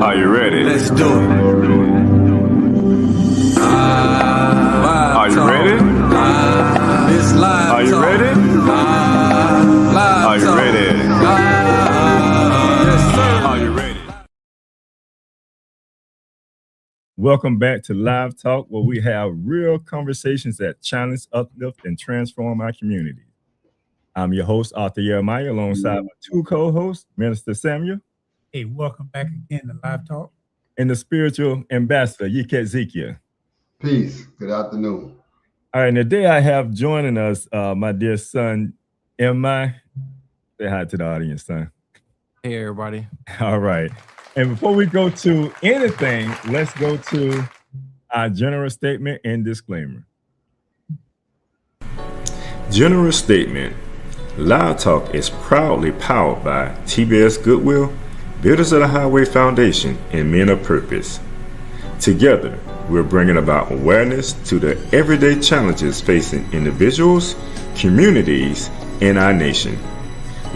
Are you ready? Let's do it. Are you ready? It's live. Are you ready? Are you ready? Yes, sir. Are you ready? Welcome back to Live Talk, where we have real conversations that challenge, uplift, and transform our community. I'm your host, Arthur Jeremiah, alongside my two co-hosts, Minister Samuel. Hey, welcome back again to Live Talk. And the spiritual ambassador, Yike Ezekiel. Peace. Good afternoon. All right, and today I have joining us my dear son, M.I. Say hi to the audience, son. Hey, everybody. All right. And before we go to anything, let's go to our general statement and disclaimer. General statement. Live Talk is proudly powered by TBS Goodwill, Builders of the Highway Foundation, and Men of Purpose. Together, we're bringing about awareness to the everyday challenges facing individuals, communities, and our nation.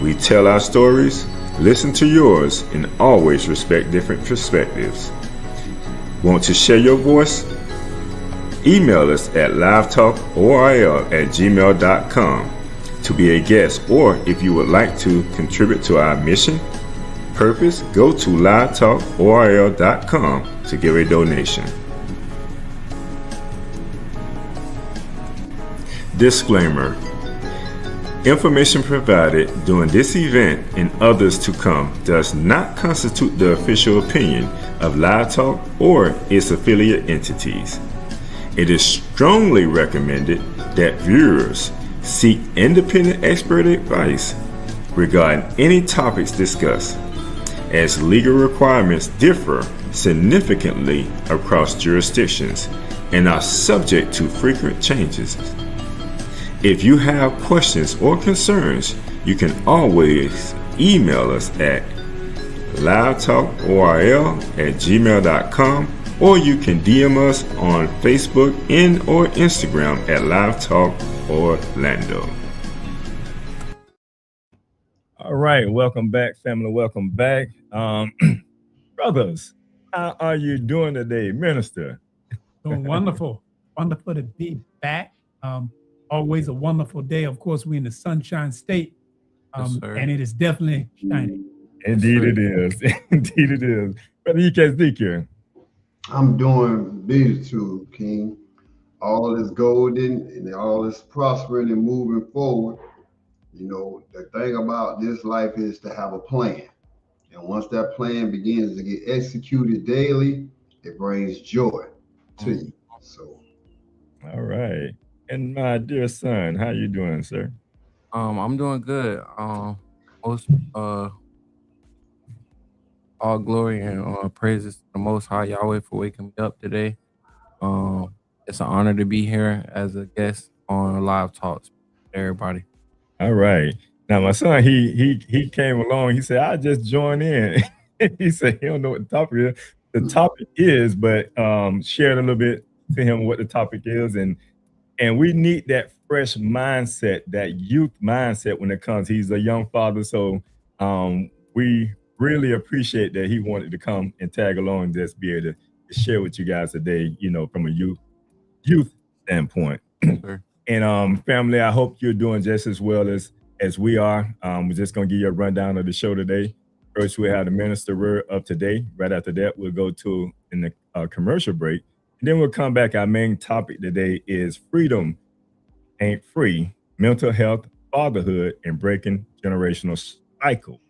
We tell our stories, listen to yours, and always respect different perspectives. Want to share your voice? Email us at livetalkorl@gmail.com to be a guest, or if you would like to contribute to our mission, purpose, go to livetalkorl.com to give a donation. Disclaimer. Information provided during this event and others to come does not constitute the official opinion of Live Talk or its affiliate entities. It is strongly recommended that viewers seek independent expert advice regarding any topics discussed, as legal requirements differ significantly across jurisdictions and are subject to frequent changes. If you have questions or concerns, you can always email us at livetalkorl@gmail.com, or you can DM us on Facebook and or Instagram at Live Talk Orlando. All right, welcome back, family. Welcome back. Brothers, how are you doing today, Minister? Doing wonderful. Wonderful to be back. Always a wonderful day. Of course, we're in the Sunshine State, Yes, sir. and it is definitely shining. Indeed it is. Indeed it is. Brother Yike Ezekiel. I'm doing beautiful, King. All is golden and all is prospering and moving forward. You know, the thing about this life is to have a plan. And once that plan begins to get executed daily, it brings joy to you. So All right. And my dear son, how you doing, sir? I'm doing good. Most all glory and praises to the Most High Yahweh for waking me up today. It's an honor to be here as a guest on Live Talks. Everybody. All right. Now my son, he came along. He said, "I just joined in." He said he don't know what the topic is. The topic is, but shared a little bit to him what the topic is, and we need that fresh mindset, that youth mindset when it comes. He's a young father, so we really appreciate that he wanted to come and tag along and just be able to share with you guys today, you know, from a youth standpoint. Sure. And family, I hope you're doing just as well as we are. We're just gonna give you a rundown of the show today. First, we have the minister word of today. Right after that, we'll go to the commercial break. And then we'll come back. Our main topic today is freedom ain't free, mental health, fatherhood, and breaking generational cycle.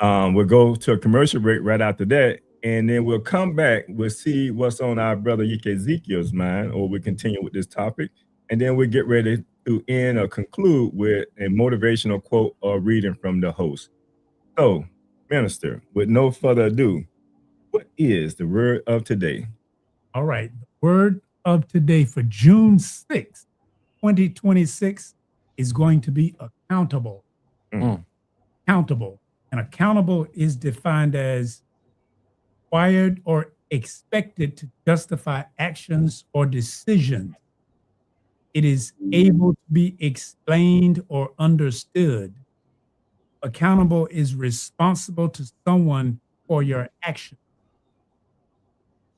We'll go to a commercial break right after that, and then we'll come back. We'll see what's on our brother Yike Ezekiel's mind, or we'll continue with this topic, and then we'll get ready to end or conclude with a motivational quote or reading from the host. So, Minister, with no further ado, what is the word of today? All right. The word of today for June 6th, 2026 is going to be accountable. Accountable. And accountable is defined as required or expected to justify actions or decisions. It is able to be explained or understood. Accountable is responsible to someone for your action.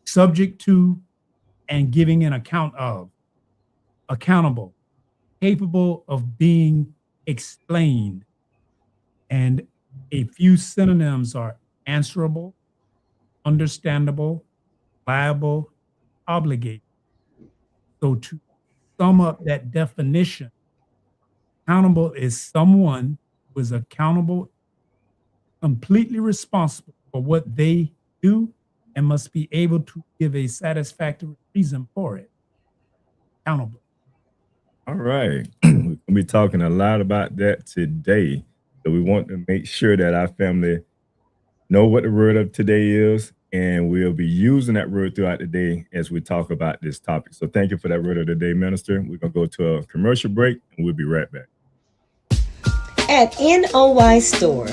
subject to, and giving an account of, accountable, capable of being explained. And a few synonyms are answerable, understandable, liable, obligated. So to sum up that definition, accountable is someone who is accountable, completely responsible for what they do, and must be able to give a satisfactory reason for it. Accountable. All right. We'll be talking a lot about that today. So we want to make sure that our family know what the word of today is, and we'll be using that word throughout the day as we talk about this topic. So thank you for that word of the day, Minister. We're going to go to a commercial break, and we'll be right back. At NOY Store,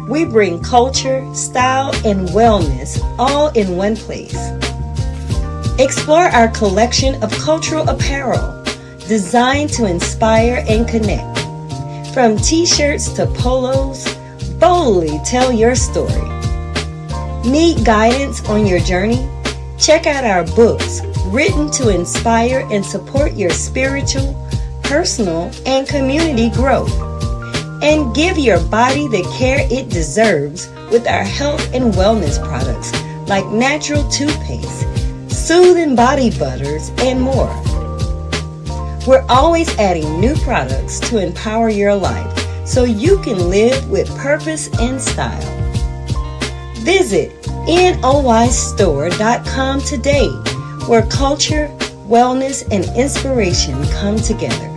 we bring culture, style, and wellness all in one place. Explore our collection of cultural apparel designed to inspire and connect. From t-shirts to polos, boldly tell your story. Need guidance on your journey? Check out our books written to inspire and support your spiritual, personal, and community growth. And give your body the care it deserves with our health and wellness products like natural toothpaste, soothing body butters, and more. We're always adding new products to empower your life so you can live with purpose and style. Visit NOYstore.com today, where culture, wellness, and inspiration come together.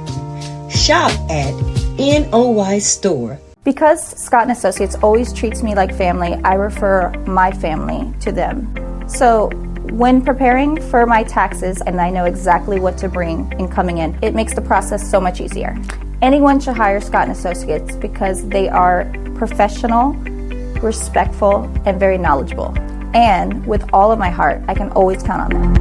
Shop at NOY Store. Because Scott & Associates always treats me like family, I refer my family to them. So when preparing for my taxes and I know exactly what to bring in coming in, it makes the process so much easier. Anyone should hire Scott & Associates because they are professional, respectful, and very knowledgeable. And with all of my heart, I can always count on them.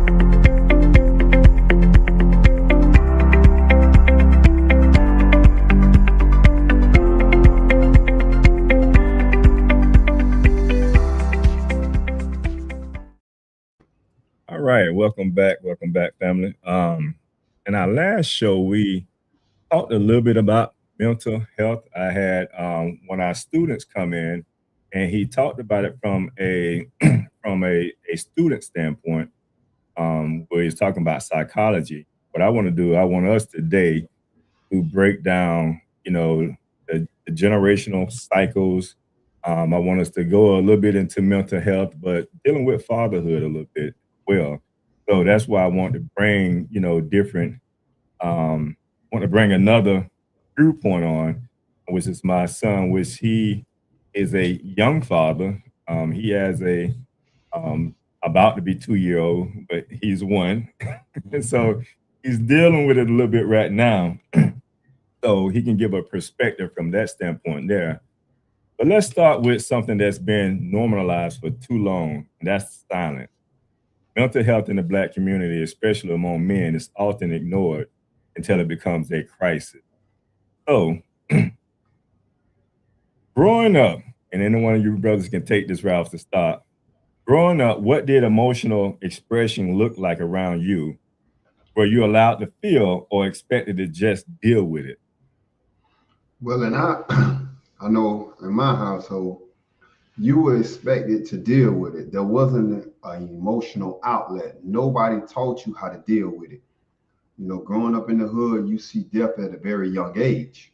All right, welcome back, family. In our last show, we talked a little bit about mental health. I had one of our students come in, and he talked about it from a from a student standpoint, where he's talking about psychology. What I want to do, I want us today to break down, the generational cycles. I want us to go a little bit into mental health, but dealing with fatherhood a little bit well. So that's why I want to bring, different, want to bring another viewpoint on, which is my son, which he is a young father. He has a about to be 2-year-old, but he's one. And so he's dealing with it a little bit right now. So he can give a perspective from that standpoint there. But let's start with something that's been normalized for too long, and that's silence. Mental health in the Black community, especially among men, is often ignored until it becomes a crisis. So, growing up, and any one of you brothers can take this route to start. Growing up, what did emotional expression look like around you? Were you allowed to feel or expected to just deal with it? Well, and I know in my household, you were expected to deal with it. There wasn't an emotional outlet. Nobody taught you how to deal with it. Growing up in the hood, you see death at a very young age.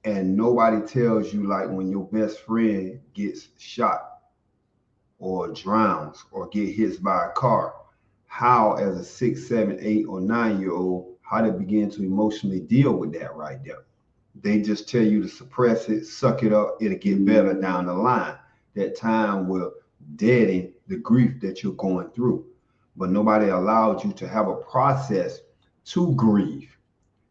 And nobody tells you, like, when your best friend gets shot or drowns or get hit by a car, how as a 6, 7, 8, or 9-year-old, how to begin to emotionally deal with that right there. They just tell you to suppress it, suck it up, it'll get better down the line. That time will deaden the grief that you're going through. But nobody allowed you to have a process to grieve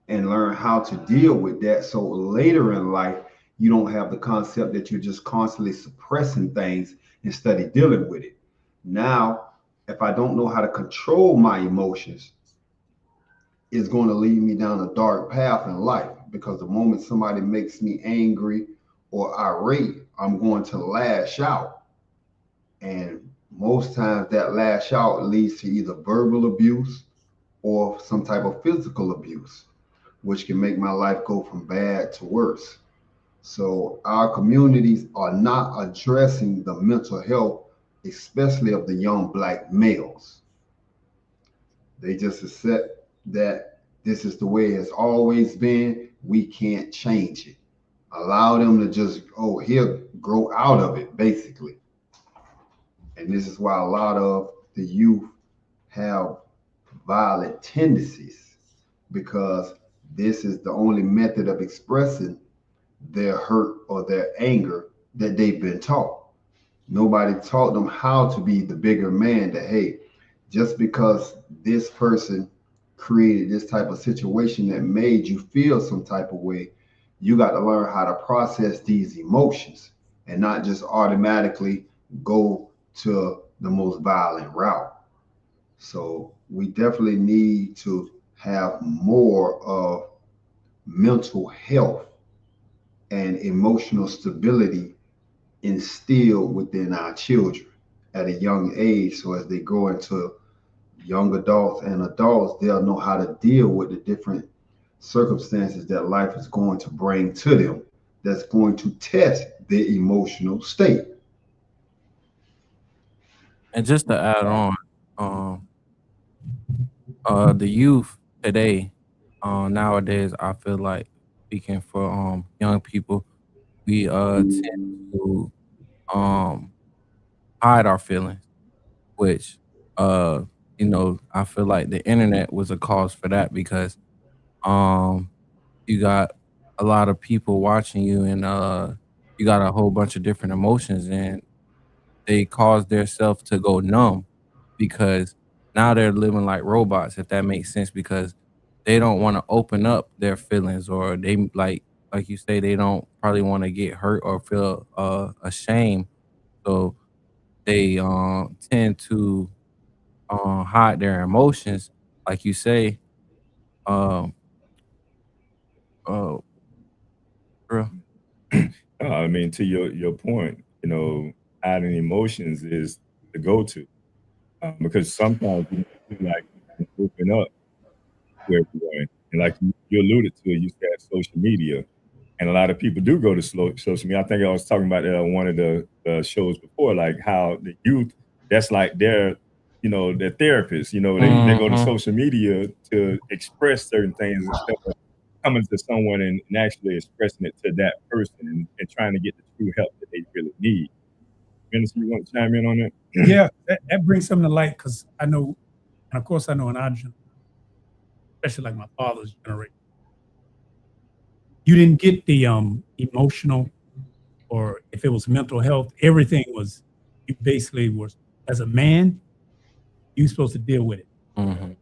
and learn how to deal with that. So later in life, you don't have the concept that you're just constantly suppressing things instead of dealing with it. Now, if I don't know how to control my emotions, it's going to lead me down a dark path in life, because the moment somebody makes me angry or irate, I'm going to lash out. And most times that lash out leads to either verbal abuse or some type of physical abuse, which can make my life go from bad to worse. So our communities are not addressing the mental health, especially of the young black males. They just accept that this is the way it's always been. We can't change it. Allow them to just, oh, he'll grow out of it, basically. And this is why a lot of the youth have violent tendencies, because this is the only method of expressing their hurt or their anger that they've been taught. Nobody taught them how to be the bigger man, that, hey, just because this person created this type of situation that made you feel some type of way, you got to learn how to process these emotions and not just automatically go to the most violent route. So we definitely need to have more of mental health and emotional stability instilled within our children at a young age. So as they grow into young adults and adults, they'll know how to deal with the different circumstances that life is going to bring to them, that's going to test their emotional state. And just to add on, um, the youth today, nowadays, I feel like speaking for young people, we tend to um hide our feelings, which uh I feel like the internet was a cause for that because um you got a lot of people watching you and you got a whole bunch of different emotions and they cause their self to go numb because now they're living like robots, if that makes sense, because they don't want to open up their feelings or they like you say, they don't probably want to get hurt or feel ashamed. So they tend to hide their emotions, like you say, um uh bro. I mean, to your point, hiding emotions is the go-to, because sometimes we feel like we can open up to everyone, and like you alluded to, you said social media, and a lot of people do go to social media. I think I was talking about one of the shows before, like how the youth, that's like their therapist. They go to Mhm. social media to express certain things instead of coming to someone and actually expressing it to that person and trying to get the true help that they really need. Minister, you want to chime in on that? Yeah, that brings something to light because I know, and of course, I know in our generation, especially like my father's generation, you didn't get the emotional or if it was mental health, everything was you basically was as a man, you supposed to deal with it Mhm.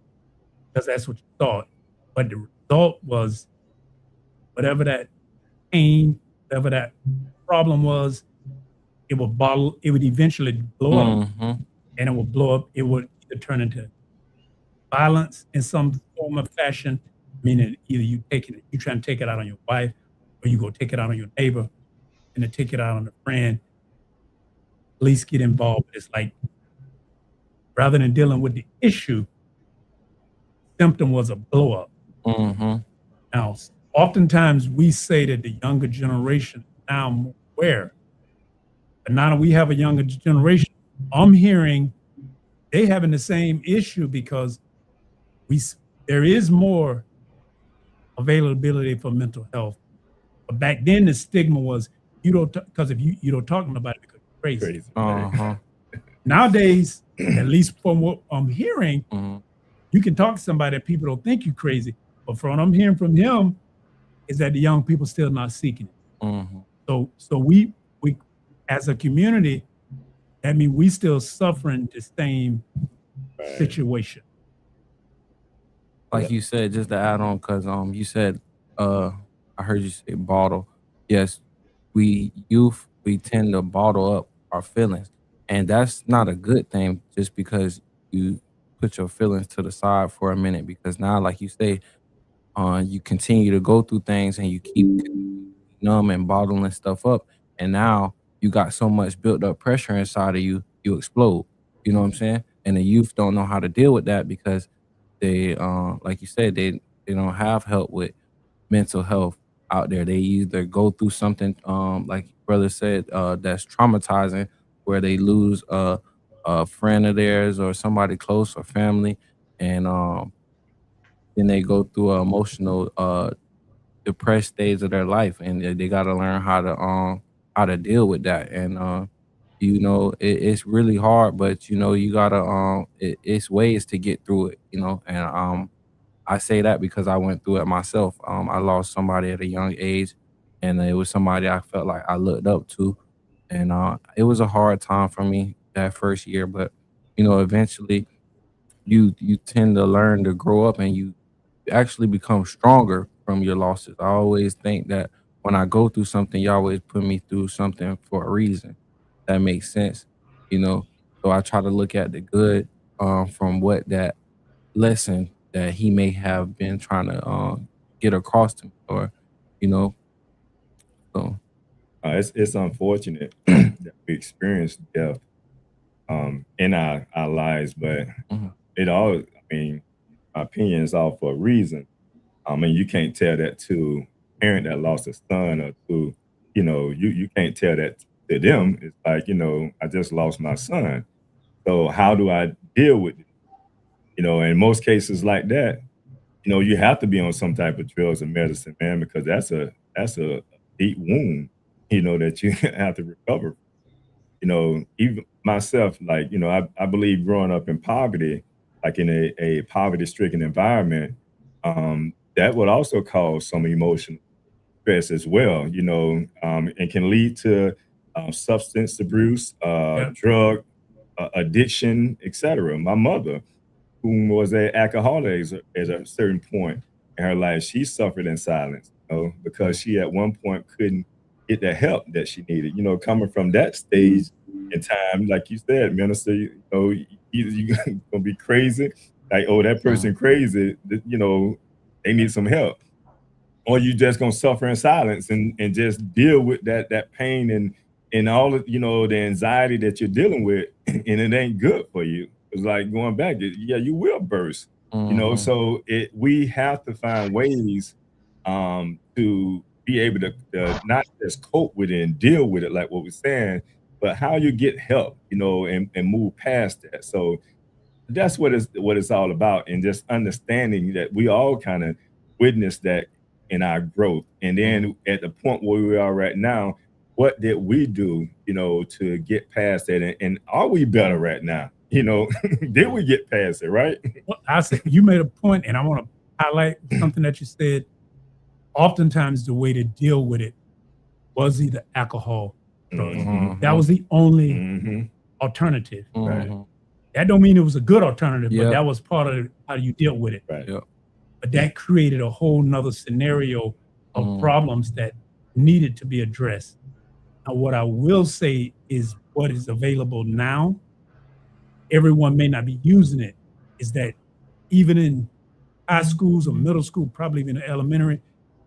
because that's what you thought. But the result was whatever that pain, whatever that problem was, it would eventually blow up Mhm. and it would blow up. It would either turn into violence in some form of fashion, meaning either you try and take it out on your wife, or you go take it out on your neighbor, and then take it out on a friend. Police get involved. It's like rather than dealing with the issue, symptom was a blow up. Mhm. Now, oftentimes we say that the younger generation is now more aware, but now that we have a younger generation, I'm hearing they having the same issue because there is more availability for mental health. But back then, the stigma was you don't because if you don't talk about it because you're crazy. Crazy, right? Uh-huh. Nowadays, at least from what I'm hearing, Mhm. you can talk to somebody that people don't think you crazy. But from what I'm hearing from him is that the young people still not seeking it. Mhm. So we as a community, I mean, we still suffering the same Right. situation. Yeah. Like you said, just to add on, cause you said, uh, I heard you say bottle. Yes, we youth, we tend to bottle up our feelings, and that's not a good thing. Just because you put your feelings to the side for a minute, because now, like you say, you continue to go through things and you keep numb and bottling stuff up, and now you got so much built up pressure inside of you, you explode. You know what I'm saying? And the youth don't know how to deal with that because they, like you said, they don't have help with mental health out there. They either go through something, like brother said, that's traumatizing, where they lose a friend of theirs or somebody close or family, and then they go through a emotional, depressed stage of their life, and they got to learn how to deal with that. And it's really hard, but you gotta it's ways to get through it. And I say that because I went through it myself. I lost somebody at a young age, and it was somebody I felt like I looked up to, and it was a hard time for me that first year. But eventually, you tend to learn to grow up, and you actually become stronger from your losses. I always think that when I go through something, you always put me through something for a reason. That makes sense, you know. So I try to look at the good from what that lesson that he may have been trying to get across to me, or you know. So It's unfortunate that we experience death in our lives, but mhm, it all, I mean, my opinion is all for a reason. And you can't tell that to a parent that lost a son, or to, you can't tell that to them. It's like, I just lost my son. So how do I deal with it? In most cases like that, you have to be on some type of drugs and medicine, man, because that's a deep wound, that you have to recover. Even myself, like, I believe growing up in poverty, like in a poverty-stricken environment, that would also cause some emotional stress as well, and can lead to substance abuse, Yeah. drug addiction, etc. My mother, who was a alcoholic at a certain point in her life, she suffered in silence, because she at one point couldn't get the help that she needed. Coming from that stage in time, like you said, minister, either you gonna be crazy, like, oh, that person crazy, they need some help, or you just gonna suffer in silence and just deal with that pain and all of the anxiety that you're dealing with, and it ain't good for you. It's like going back, yeah, you will burst, mhm, so we have to find ways to be able to not just cope with it and deal with it like what we're saying, but how you get help, and move past that. So that's what it's all about, and just understanding that we all kind of witness that in our growth. And mhm, then at the point where we are right now, what did we do, to get past that? And are we better right now? Did we get past it, right? Well, I said you made a point, and I want to highlight something that you said. Oftentimes, the way to deal with it was either alcohol, drugs. Hmm. That mhm, was the only Hmm. alternative. Right. mhm. That don't mean it was a good alternative, but Yep, that was part of how you dealt with it. Right. yep. But that created a whole nother scenario of Mhm, problems that needed to be addressed. Now, what I will say is what is available now, everyone may not be using it, is that even in high schools or middle school, probably even elementary,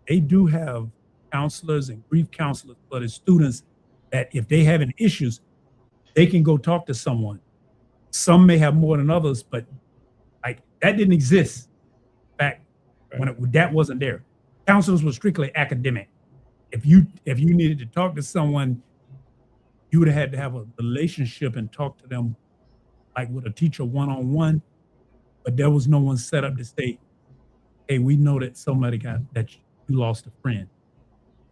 they do have counselors and grief counselors for the students that if they having issues, they can go talk to someone. Some may have more than others, but like that didn't exist back when that wasn't there. Counselors were strictly academic. If you needed to talk to someone, you would have had to have a relationship and talk to them like with a teacher one on one. But there was no one set up to say, "Hey, we know that somebody got that you lost a friend,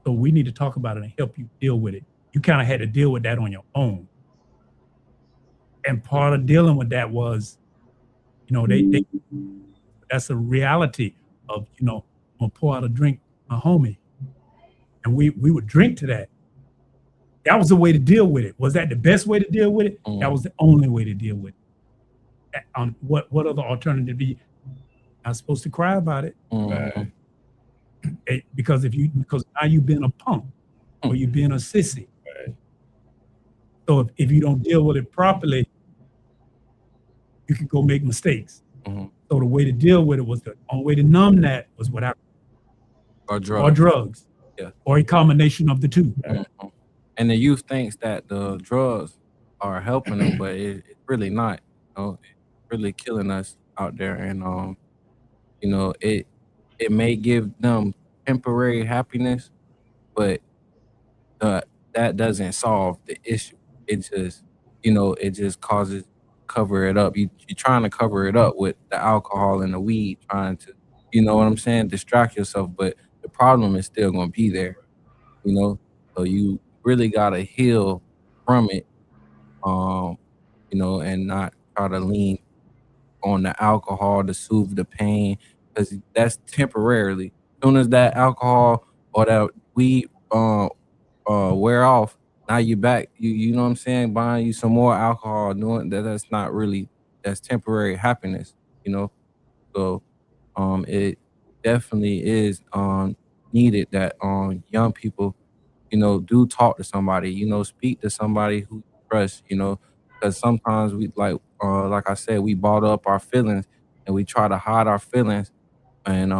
so we need to talk about it and help you deal with it." You kind of had to deal with that on your own. And part of dealing with that was, they that's a reality of, I'm gonna pour out a drink, my homie, and we would drink to that. That was the way to deal with it. Was that the best way to deal with it? That mhm. was the only way to deal with it. What other alternative be? Not supposed to cry about it, Mhm. Right. because now you've been a punk or you've been a sissy. Right. So if you don't deal with it properly, you can go make mistakes. Mhm. So the way to deal with it was the only way to numb that was with alcohol Or or drugs. drugs Yeah. or a combination of the two. Right. Mhm. And the youth thinks that the drugs are helping them, but it's really not. It's really killing us out there, and it may give them temporary happiness, but uh, that doesn't solve the issue. It just, it just causes cover it up. You're trying to cover it up with the alcohol and the weed, trying to, you know what I'm saying, distract yourself, but the problem is still going to be there, you know. So you really got to heal from it, um, and not try to lean on the alcohol to soothe the pain because that's temporarily. Soon as that alcohol or that weed wear off, now you back. You know what I'm saying? Buying you some more alcohol, doing that. That's not really. That's temporary happiness. You know. So it definitely is needed that young people, do talk to somebody. Speak to somebody who you trust. Because sometimes we like I said, we bottle up our feelings and we try to hide our feelings and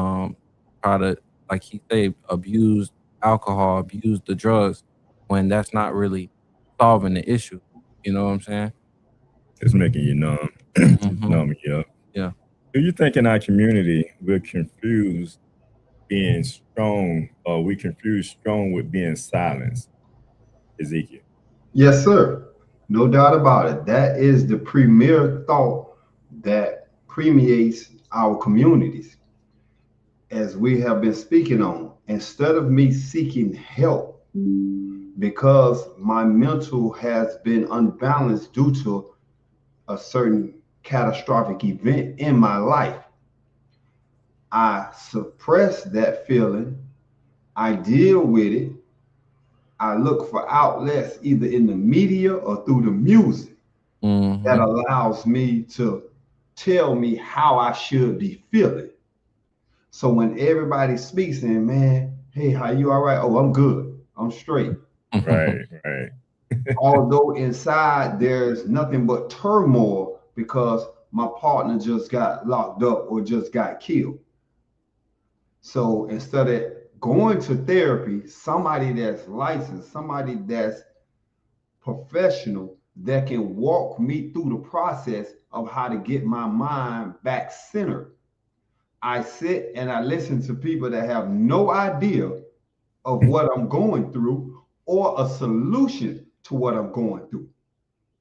try to, like he said, abuse alcohol, abuse the drugs when that's not really solving the issue. You know what I'm saying? It's making you numb. Hmm. Numb you up. Yeah. Do you think in our community we're confused being strong, or we confuse strong with being silenced, Ezekiel? Yes, sir. No doubt about it. That is the premier thought that permeates our communities, as we have been speaking on. Instead of me seeking help because my mental has been unbalanced due to a certain catastrophic event in my life, I suppress that feeling, I deal with it, I look for outlets either in the media or through the music that Hmm. allows me to tell me how I should be feeling. So when everybody speaks and, man, hey, how you all right? Oh, I'm good. I'm straight. Right, right. Although inside there's nothing but turmoil because my partner just got locked up or just got killed. So instead of going to therapy, somebody that's licensed, somebody that's professional that can walk me through the process of how to get my mind back centered. I sit and I listen to people that have no idea of what I'm going through or a solution to what I'm going through.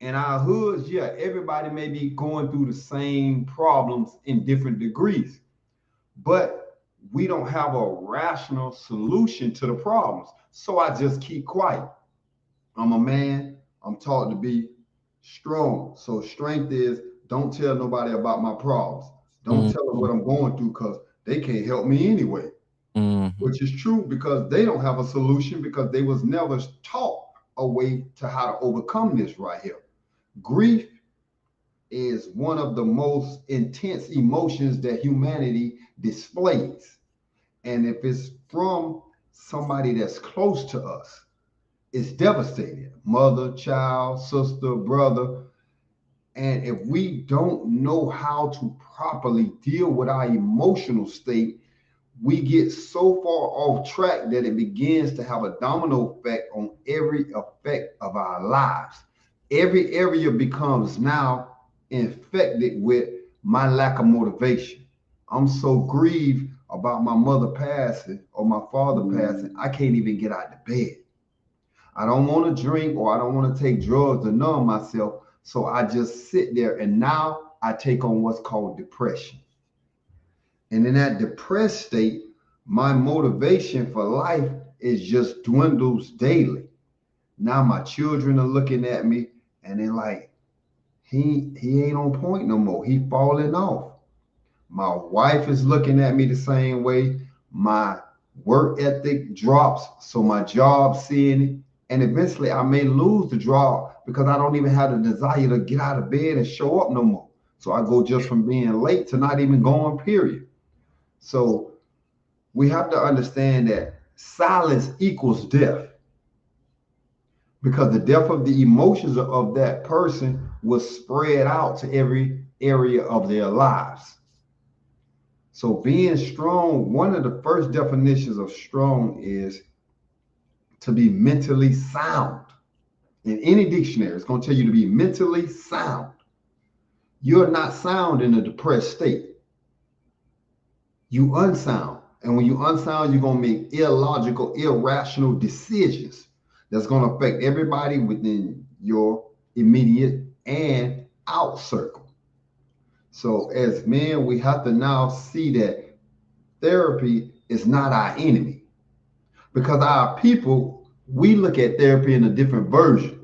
In our hoods, yeah, everybody may be going through the same problems in different degrees, but we don't have a rational solution to the problems. So I just keep quiet. I'm a man. I'm taught to be strong. So strength is don't tell nobody about my problems. Don't tell them what I'm going through because they can't help me anyway. Hmm. Which is true because they don't have a solution because they was never taught a way to how to overcome this right here. Grief is one of the most intense emotions that humanity displays. And if it's from somebody that's close to us, it's devastating. Mother, child, sister, brother. And if we don't know how to properly deal with our emotional state, we get so far off track that it begins to have a domino effect on every effect of our lives. Every area becomes now infected with my lack of motivation. I'm so grieved about my mother passing or my father passing, I can't even get out of bed. I don't want to drink or I don't want to take drugs to numb myself. So I just sit there and now I take on what's called depression. And in that depressed state, my motivation for life is just dwindles daily. Now my children are looking at me and they're like, he ain't on point no more. He falling off. My wife is looking at me the same way. My work ethic drops, so my job seeing it. And eventually I may lose the job because I don't even have the desire to get out of bed and show up no more. So I go just from being late to not even going, period. So we have to understand that silence equals death because the death of the emotions of that person was spread out to every area of their lives. So being strong, one of the first definitions of strong is to be mentally sound. In any dictionary, it's going to tell you to be mentally sound. You're not sound in a depressed state. You unsound. And when you unsound, you're going to make illogical, irrational decisions that's going to affect everybody within your immediate and out circle. So as men, we have to now see that therapy is not our enemy, because our people, we look at therapy in a different version.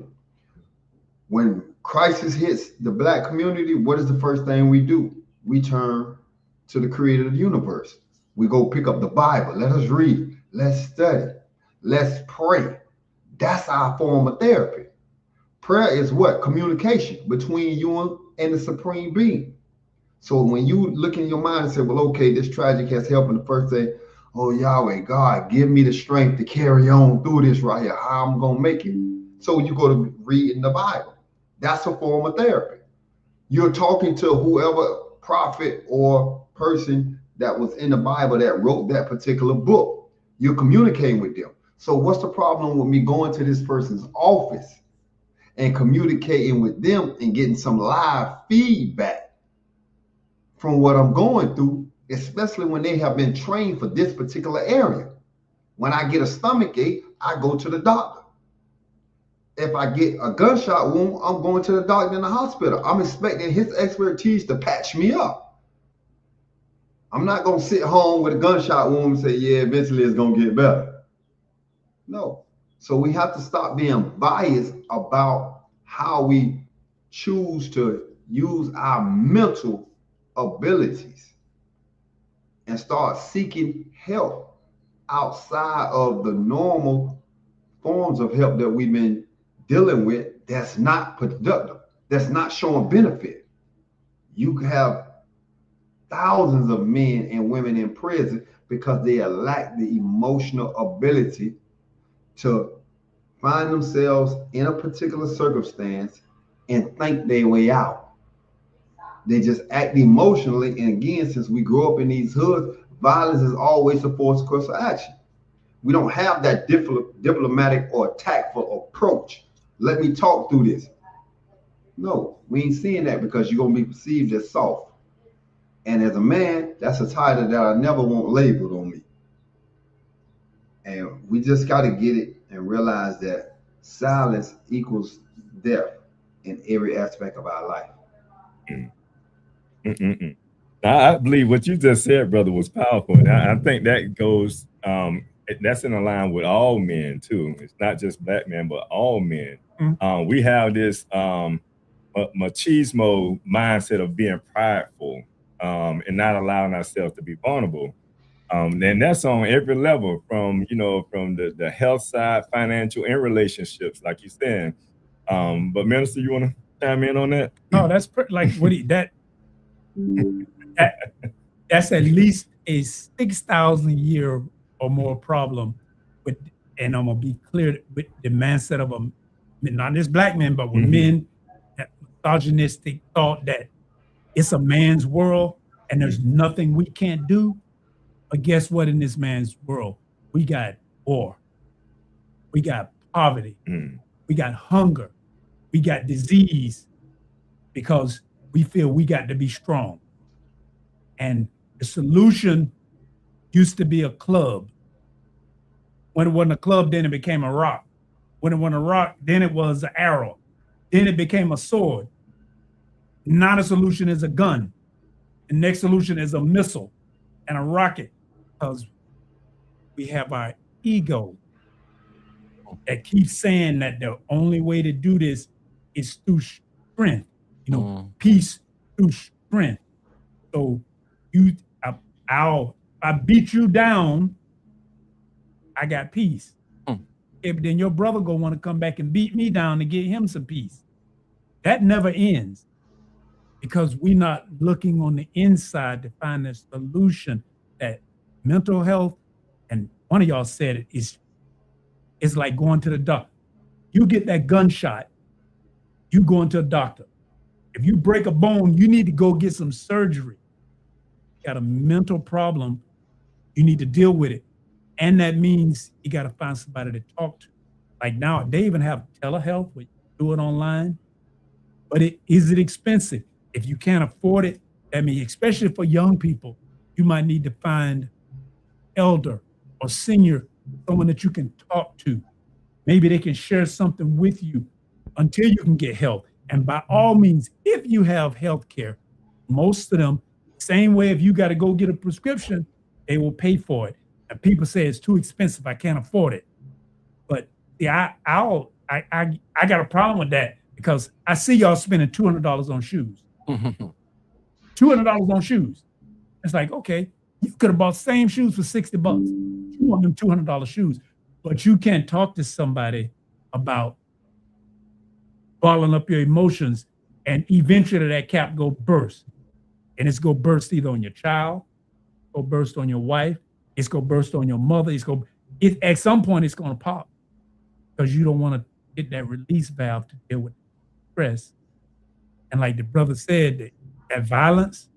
When crisis hits the Black community, what is the first thing we do? We turn to the creator of the universe. We go pick up the Bible. Let us read. Let's study. Let's pray. That's our form of therapy. Prayer is what? Communication between you and the supreme being. So when you look in your mind and say, well, okay, this tragic has happened, the first thing, oh, Yahweh, God, give me the strength to carry on through this right here. How I'm going to make it. So you go to read in the Bible. That's a form of therapy. You're talking to whoever prophet or person that was in the Bible that wrote that particular book. You're communicating with them. So what's the problem with me going to this person's office and communicating with them and getting some live feedback from what I'm going through, especially when they have been trained for this particular area? When I get a stomach ache, I go to the doctor. If I get a gunshot wound, I'm going to the doctor in the hospital. I'm expecting his expertise to patch me up. I'm not going to sit home with a gunshot wound and say, yeah, eventually it's going to get better. No. So we have to stop being biased about how we choose to use our mental abilities and start seeking help outside of the normal forms of help that we've been dealing with that's not productive, that's not showing benefit. You have thousands of men and women in prison because they lack the emotional ability to find themselves in a particular circumstance and think their way out. They just act emotionally. And again, since we grew up in these hoods, violence is always a force of course of action. We don't have that diplomatic or tactful approach. Let me talk through this. No, we ain't seeing that, because you're going to be perceived as soft. And as a man, that's a title that I never want labeled on me. And we just got to get it and realize that silence equals death in every aspect of our life. I believe what you just said, brother, was powerful. And I think that goes, that's in line with all men too. It's not just Black men, but all men. We have this machismo mindset of being prideful and not allowing ourselves to be vulnerable. And that's on every level, from the health side, financial, and relationships, like you said. But Minister, you want to chime in on that? No, that's like what that's at least a 6,000 year or more problem with, and I'm gonna be clear, with the mindset of not just Black men, but with men, that misogynistic thought that it's a man's world and there's nothing we can't do. But guess what? In this man's world, we got war, we got poverty, we got hunger, we got disease, because we feel we got to be strong. And the solution used to be a club. When it wasn't a club, then it became a rock. When it wasn't a rock, then it was an arrow. Then it became a sword. Not a solution is a gun. The next solution is a missile and a rocket, because we have our ego that keeps saying that the only way to do this is through strength. Peace through strength. So I beat you down, I got peace. But then your brother gonna want to come back and beat me down to get him some peace. That never ends, because we're not looking on the inside to find a solution. That mental health, and one of y'all said it, is like going to the doctor. You get that gunshot, you going to a doctor. If you break a bone, you need to go get some surgery. You got a mental problem, you need to deal with it. And that means you got to find somebody to talk to. Like now, they even have telehealth where you do it online. But is it expensive? If you can't afford it, I mean, especially for young people, you might need to find elder or senior, someone that you can talk to. Maybe they can share something with you until you can get help. And by all means, if you have health care, most of them, same way if you got to go get a prescription, they will pay for it. And people say it's too expensive, I can't afford it. But yeah, I got a problem with that because I see y'all spending $200 on shoes. $200 on shoes. It's like, okay, you could have bought same shoes for $60. You want them $200 shoes, but you can't talk to somebody about bottling up your emotions, and eventually that cap go burst, and it's go burst either on your child, go burst on your wife, it's go burst on your mother. At some point it's going to pop because you don't want to get that release valve to deal with stress. And like the brother said, that violence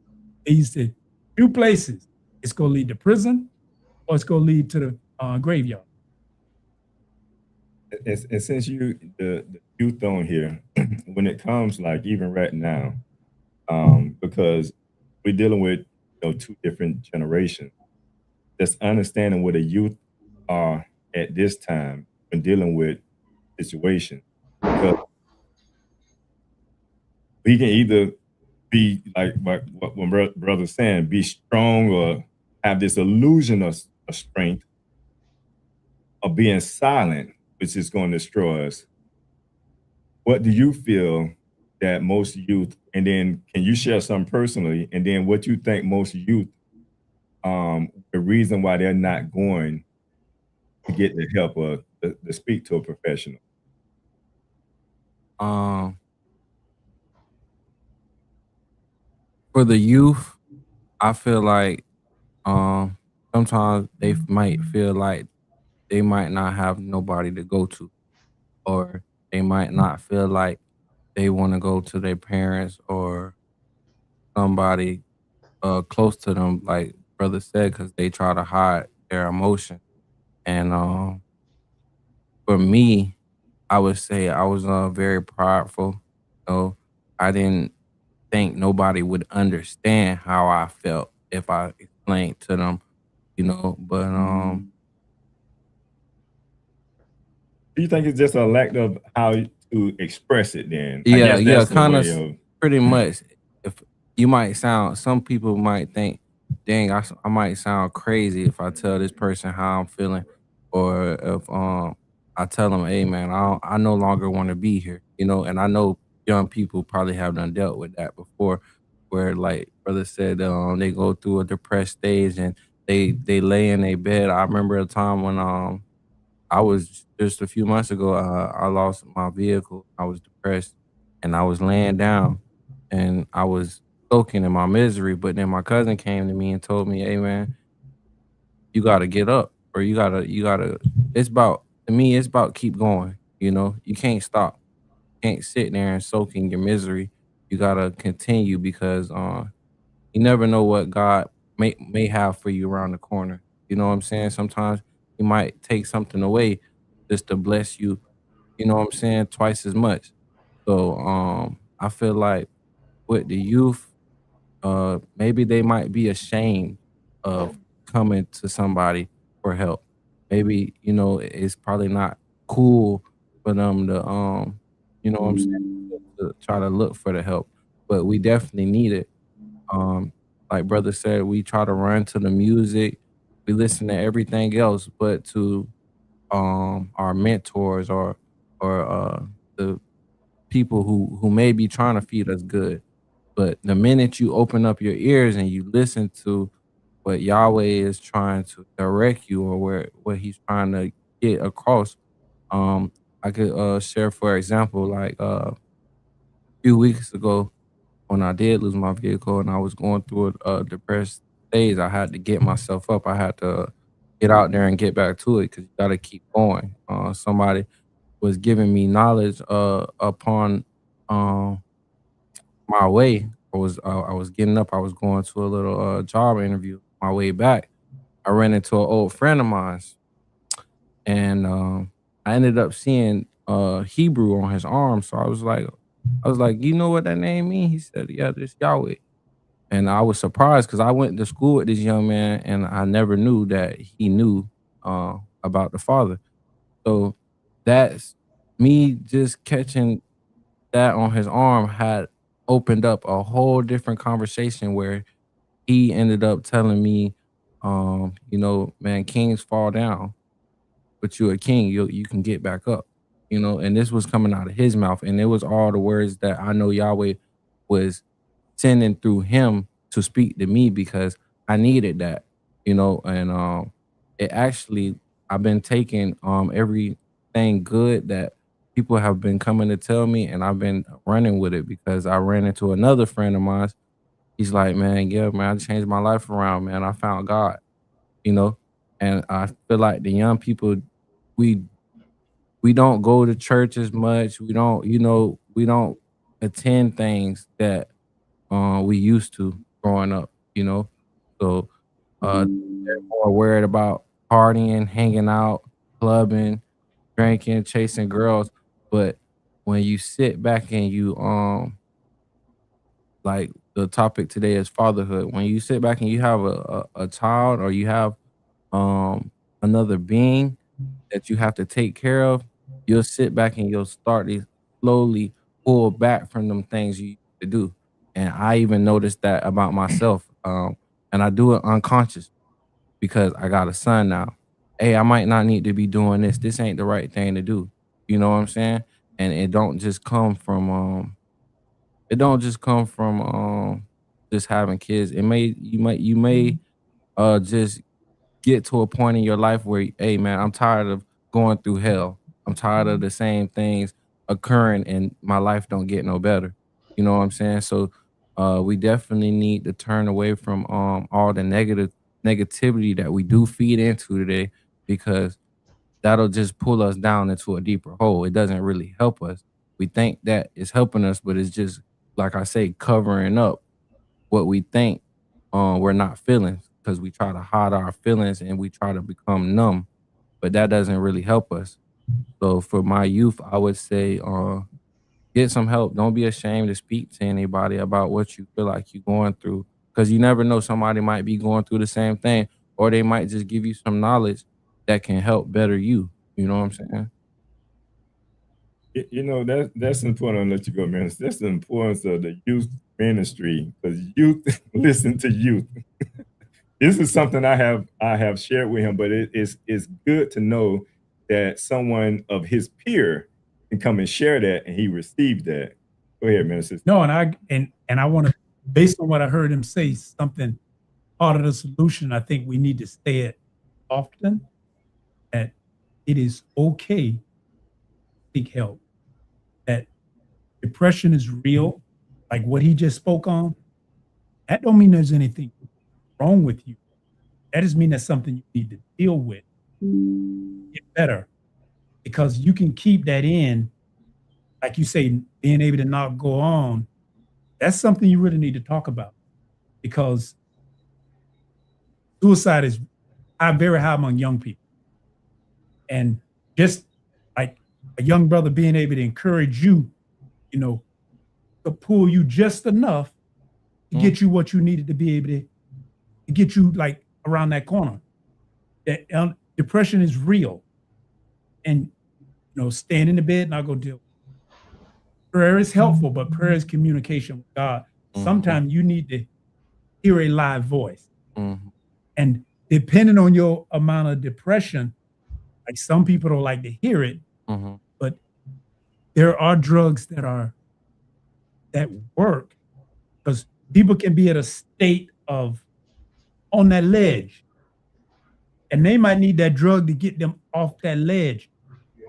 leads to two places. It's going to lead to prison, or it's going to lead to the graveyard. And since the youth on here, when it comes like even right now, because we're dealing with two different generations, just understanding where the youth are at this time when dealing with situations, because we can either be like what brother's saying, be strong or have this illusion of strength, or being silent, which is going to destroy us. What do you feel that most youth, and then can you share something personally, and then what you think most youth, the reason why they're not going to get the help or to speak to a professional? For the youth, I feel like sometimes they might feel like they might not have nobody to go to, or they might not feel like they want to go to their parents or somebody close to them, like brother said, because they try to hide their emotion. And for me, I would say I was very prideful. So I didn't think nobody would understand how I felt if I explained to them, But Do you think it's just a lack of how to express it then? I yeah, guess that's the kind way of of. pretty much. If you might sound, some people might think, dang, I might sound crazy if I tell this person how I'm feeling, or if I tell them, hey man, I no longer want to be here, And I know young people probably have done dealt with that before, where like brother said, they go through a depressed stage and they lay in a bed. I remember a time when I was just a few months ago, I lost my vehicle. I was depressed and I was laying down and I was soaking in my misery. But then my cousin came to me and told me, hey man, you gotta get up, or you gotta to me, it's about keep going. You can't stop. You can't sit there and soak in your misery. You gotta continue because you never know what God may have for you around the corner. You know what I'm saying? Sometimes He might take something away just to bless you, you know what I'm saying, twice as much. So I feel like with the youth, maybe they might be ashamed of coming to somebody for help. Maybe, it's probably not cool for them to you know what I'm saying, to try to look for the help. But we definitely need it. Um, like brother said, we try to run to the music, we listen to everything else but to our mentors or the people who may be trying to feed us good. But the minute you open up your ears and you listen to what Yahweh is trying to direct you, or what He's trying to get across, I could share for example, like a few weeks ago when I did lose my vehicle and I was going through a depressed stage, I had to get myself up. I had to get out there and get back to it because you got to keep going. Somebody was giving me knowledge upon my way. I was getting up. I was going to a little job interview. My way back, I ran into an old friend of mine, and I ended up seeing Hebrew on his arm. So I was like, you know what that name means? He said, yeah, this Yahweh. And I was surprised because I went to school with this young man and I never knew that he knew about the Father. So that's me just catching that on his arm had opened up a whole different conversation where he ended up telling me, you know, man, kings fall down, but you're a king, you can get back up, you know, and this was coming out of his mouth. And it was all the words that I know Yahweh was sending through him to speak to me because I needed that, you know, and it actually I've been taking everything good that people have been coming to tell me and I've been running with it because I ran into another friend of mine. He's like, man, yeah, man, I changed my life around, man. I found God, you know, and I feel like the young people, we we don't go to church as much. We don't, you know, we don't attend things that we used to growing up, you know. So they're more worried about partying, hanging out, clubbing, drinking, chasing girls. But when you sit back and you like the topic today is fatherhood. When you sit back and you have a child or you have um another being that you have to take care of, you'll sit back and you'll start to slowly pull back from them things you used to do. And I even noticed that about myself. And I do it unconscious because I got a son now. Hey, I might not need to be doing this. This ain't the right thing to do. You know what I'm saying? And it don't just come from just having kids. You may just get to a point in your life where, hey man, I'm tired of going through hell. I'm tired of the same things occurring and my life don't get no better. You know what I'm saying? So we definitely need to turn away from all the negativity that we do feed into today because that'll just pull us down into a deeper hole. It doesn't really help us. We think that it's helping us, but it's just like I say, covering up what we think we're not feeling because we try to hide our feelings and we try to become numb, but that doesn't really help us. So for my youth, I would say get some help. Don't be ashamed to speak to anybody about what you feel like you're going through because you never know, somebody might be going through the same thing or they might just give you some knowledge that can help better you. You know what I'm saying? You know, that's important. I'll let you go, man. That's the importance of the youth ministry because youth listen to youth. This is something I have shared with him, but it's good to know that someone of his peer can come and share that and he received that. Go ahead, minister. No, and I want to, based on what I heard him say, something part of the solution. I think we need to say it often that it is okay to seek help. That depression is real, like what he just spoke on. That don't mean there's anything wrong with you. That just mean that's something you need to deal with. Get better, because you can keep that in, like you say, being able to not go on. That's something you really need to talk about because suicide is very high among young people. And just like a young brother being able to encourage you, you know, to pull you just enough to get you what you needed to be able to get you like around that corner. That depression is real. And, you know, staying in the bed and I'll go deal. Prayer is helpful, but prayer is communication with God. Sometimes you need to hear a live voice. And depending on your amount of depression, like some people don't like to hear it, but there are drugs that work because people can be at a state of on that ledge and they might need that drug to get them off that ledge.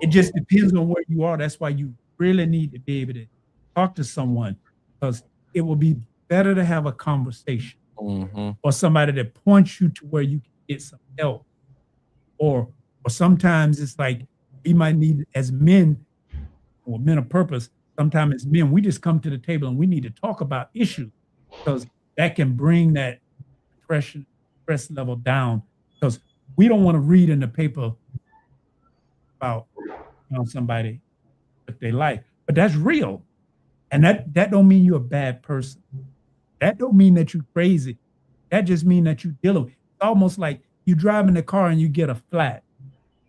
It just depends on where you are. That's why you really need to be able to talk to someone because it will be better to have a conversation or somebody that points you to where you can get some help. Or sometimes it's like we might need as men or men of purpose, sometimes as men, we just come to the table and we need to talk about issues because that can bring that depression, stress level down because we don't want to read in the paper about around somebody with their life. But that's real. And that don't mean you're a bad person. That don't mean that you're crazy. That just means that you're dealing with. It's almost like you drive in the car and you get a flat.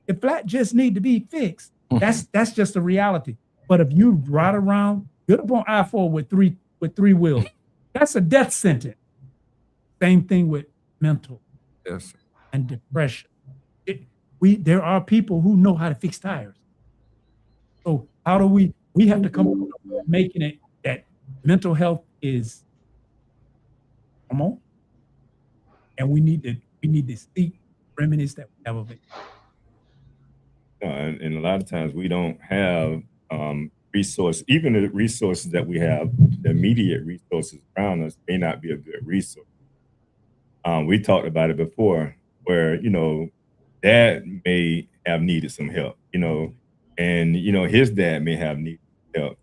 The flat just need to be fixed. That's just a reality. But if you ride around, get up on I-4 with three wheels, that's a death sentence. Same thing with mental and depression. There are people who know how to fix tires. So how do we have to come up with making it that mental health is normal, and we need to seek remedies that we have available. And a lot of times we don't have resources. Even the resources that we have, the immediate resources around us, may not be a good resource. We talked about it before, where dad may have needed some help, and his dad may have needed help.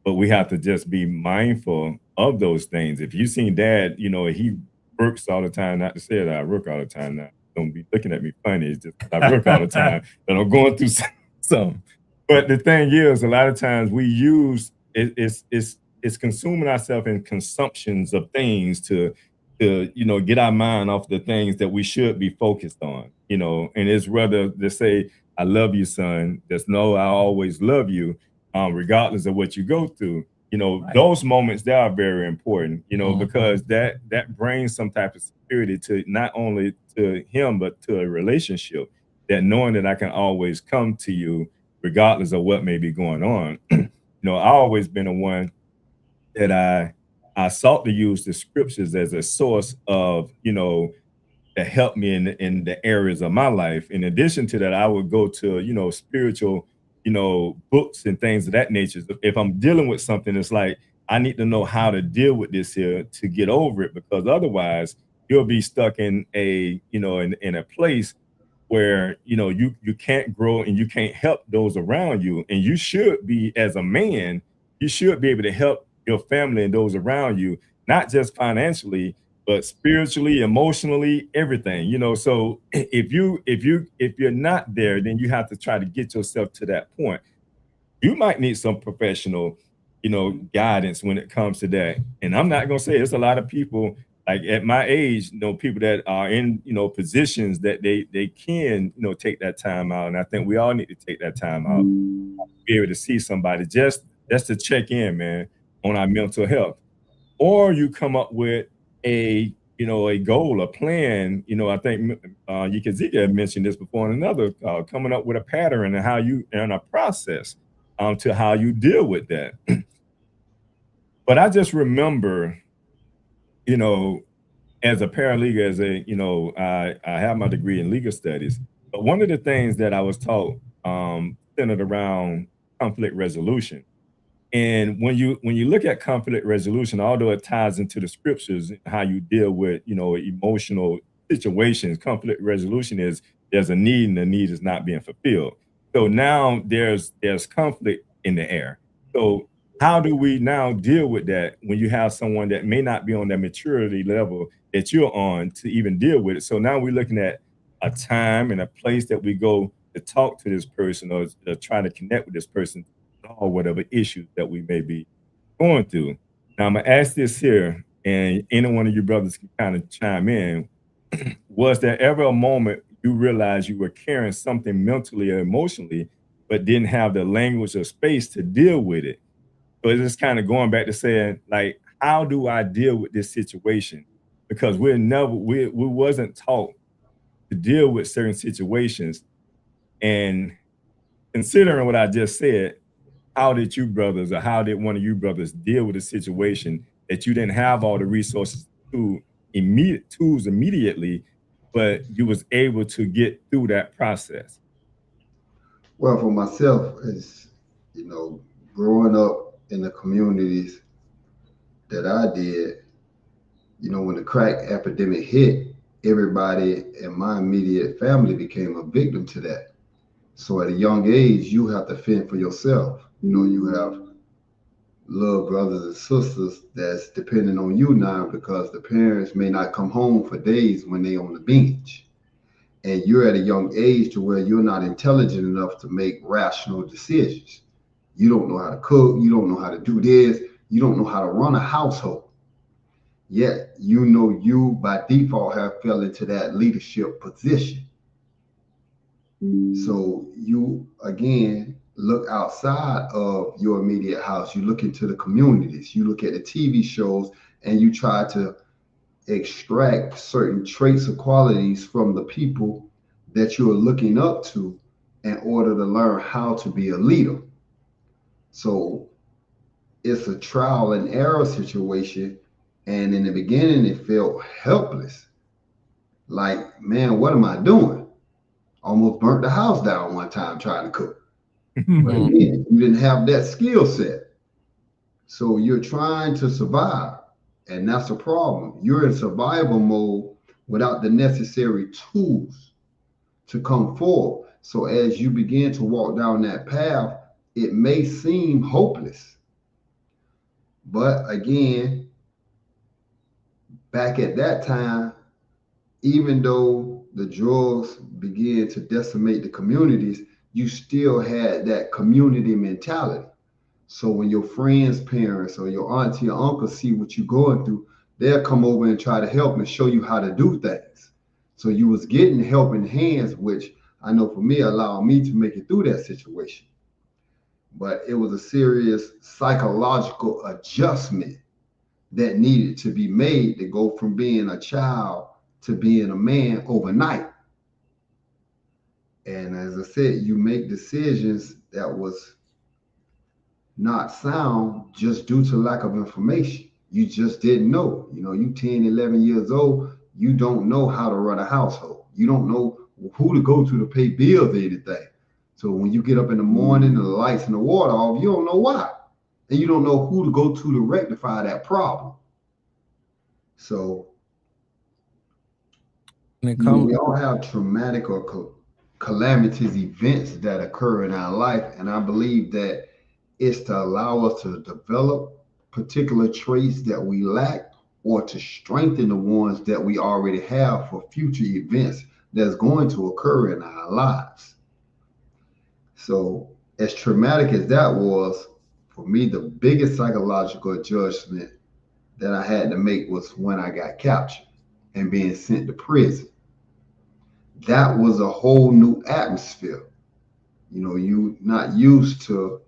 But we have to just be mindful of those things. If you've seen dad, he works all the time. Not to say that I work all the time now. Don't be looking at me funny. It's just I work all the time, but I'm going through some. But the thing is, a lot of times we use it's consuming ourselves in consumptions of things to get our mind off the things that we should be focused on. And it's rather to say, "I love you, son." Just know I always love you, regardless of what you go through. Right. Those moments, they are very important, because that brings some type of security to not only to him, but to a relationship, that knowing that I can always come to you regardless of what may be going on. I've always been a one that I sought to use the scriptures as a source of, to help me in the areas of my life. In addition to that, I would go to, spiritual books and things of that nature. If I'm dealing with something, it's like I need to know how to deal with this here to get over it, because otherwise you'll be stuck in a in a place where you can't grow and you can't help those around you. And you should be, as a man, you should be able to help your family and those around you, not just financially, but spiritually, emotionally, everything. So if you're not there, then you have to try to get yourself to that point. You might need some professional, guidance when it comes to that. And I'm not gonna say it's a lot of people like at my age, people that are in, positions that they can, take that time out. And I think we all need to take that time out, be able to see somebody just to check in, man, on our mental health. Or you come up with a goal, a plan. I think Yukazika mentioned this before in another coming up with a pattern and a process to how you deal with that. But I just remember, as a paralegal, I have my degree in legal studies. But one of the things that I was taught centered around conflict resolution. And when you look at conflict resolution, although it ties into the scriptures, how you deal with, emotional situations, conflict resolution is there's a need and the need is not being fulfilled. So now there's conflict in the air. So how do we now deal with that when you have someone that may not be on that maturity level that you're on to even deal with it? So now we're looking at a time and a place that we go to talk to this person or try to connect with this person or whatever issues that we may be going through. Now I'm gonna ask this here, and any one of you brothers can kind of chime in. Was there ever a moment you realized you were carrying something mentally or emotionally, but didn't have the language or space to deal with it? So it's just kind of going back to saying, like, how do I deal with this situation? Because we wasn't taught to deal with certain situations. And considering what I just said, how did you brothers, or how did one of you brothers deal with a situation that you didn't have all the resources immediately, but you was able to get through that process? Well, for myself, is growing up in the communities that I did, when the crack epidemic hit, everybody in my immediate family became a victim to that. So at a young age, you have to fend for yourself. You have little brothers and sisters that's depending on you now because the parents may not come home for days when they on the bench. and you're at a young age to where you're not intelligent enough to make rational decisions. You don't know how to cook, you don't know how to do this, you don't know how to run a household. Yet you know you by default have fell into that leadership position. So you again look outside of your immediate house, you look into the communities, you look at the TV shows, and you try to extract certain traits or qualities from the people that you're looking up to in order to learn how to be a leader. So it's a trial and error situation. And in the beginning, it felt helpless. Like, man, what am I doing? Almost burnt the house down one time trying to cook. But again, you didn't have that skill set. So you're trying to survive. And that's a problem. You're in survival mode without the necessary tools to come forward. So as you begin to walk down that path, it may seem hopeless. But again, back at that time, even though the drugs began to decimate the communities, you still had that community mentality. So when your friends' parents or your auntie or uncle see what you're going through, they'll come over and try to help and show you how to do things. So you was getting helping hands, which I know for me allowed me to make it through that situation. But it was a serious psychological adjustment that needed to be made to go from being a child to being a man overnight. And as I said, you make decisions that was not sound just due to lack of information. You just didn't know. You know, you 10, 11 years old, you don't know how to run a household. You don't know who to go to pay bills or anything. So when you get up in the morning and the lights and the water off, you don't know why. And you don't know who to go to rectify that problem. So we all have traumatic or calamitous events that occur in our life. And I believe that it's to allow us to develop particular traits that we lack or to strengthen the ones that we already have for future events that's going to occur in our lives. So as traumatic as that was, for me, the biggest psychological adjustment that I had to make was when I got captured and being sent to prison. That was a whole new atmosphere. You know, you not used to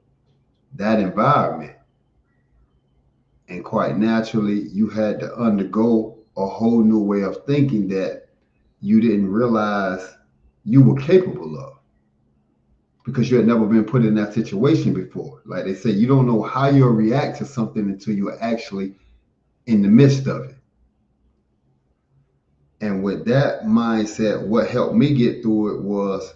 that environment. And quite naturally, you had to undergo a whole new way of thinking that you didn't realize you were capable of because you had never been put in that situation before. Like they say, you don't know how you'll react to something until you're actually in the midst of it. And with that mindset, what helped me get through it was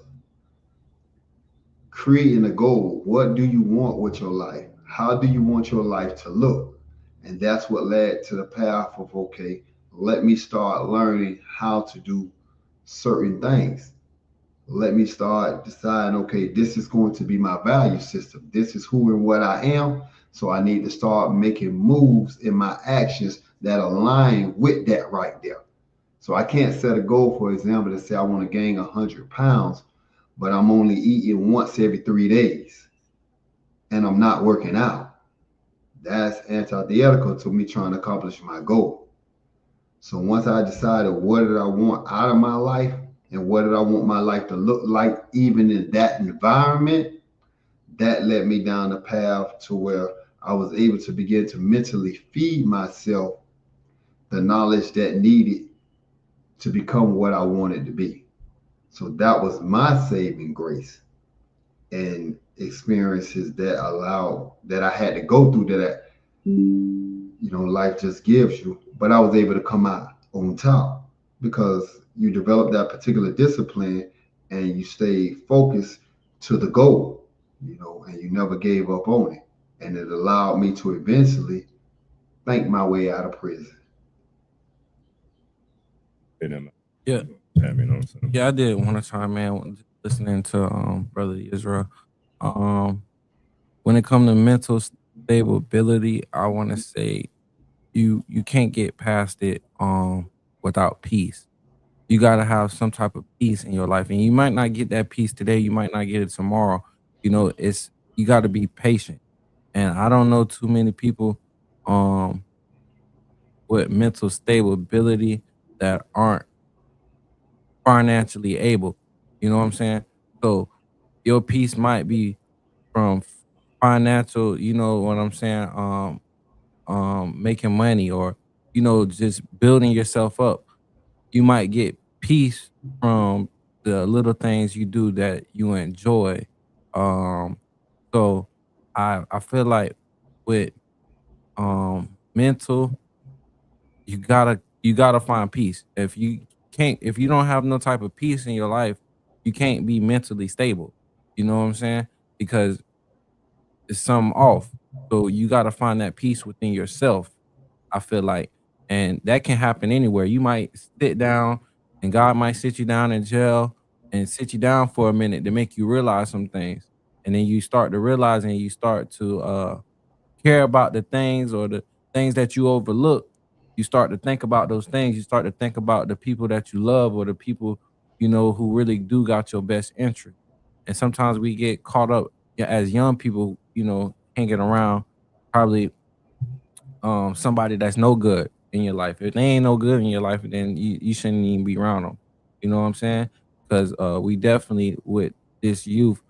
creating a goal. What do you want with your life? How do you want your life to look? And that's what led to the path of, okay, let me start learning how to do certain things. Let me start deciding, okay, this is going to be my value system. This is who and what I am. So I need to start making moves in my actions that align with that right there. So I can't set a goal, for example, to say I want to gain 100 pounds, but I'm only eating once every 3 days and I'm not working out. That's antithetical to me trying to accomplish my goal. So once I decided what did I want out of my life and what did I want my life to look like, even in that environment, that led me down the path to where I was able to begin to mentally feed myself the knowledge that needed to become what I wanted to be. So that was my saving grace and experiences that I had to go through that, life just gives you. But I was able to come out on top because you develop that particular discipline and you stay focused to the goal, and you never gave up on it. And it allowed me to eventually think my way out of prison. Yeah. Yeah, I did one time, man, listening to Brother Israel. When it comes to mental stability, I want to say you can't get past it without peace. you gotta have some type of peace in your life, and you might not get that peace today, you might not get it tomorrow. It's you gotta be patient. And I don't know too many people um with mental stability that aren't financially able. You know what I'm saying? So your peace might be from financial, you know what I'm saying, making money or just building yourself up. You might get peace from the little things you do that you enjoy. Um, so I feel like with mental, you gotta find peace. If you don't have no type of peace in your life, you can't be mentally stable. You know what I'm saying? Because it's something off. So you gotta find that peace within yourself, I feel like. And that can happen anywhere. You might sit down and God might sit you down in jail and sit you down for a minute to make you realize some things. And then you start to realize and you start to care about the things or the things that you overlook. You start to think about those things. You start to think about the people that you love or the people, who really do got your best interest. And sometimes we get caught up as young people, hanging around probably somebody that's no good in your life. If they ain't no good in your life, then you shouldn't even be around them. You know what I'm saying? Because we definitely with this youth,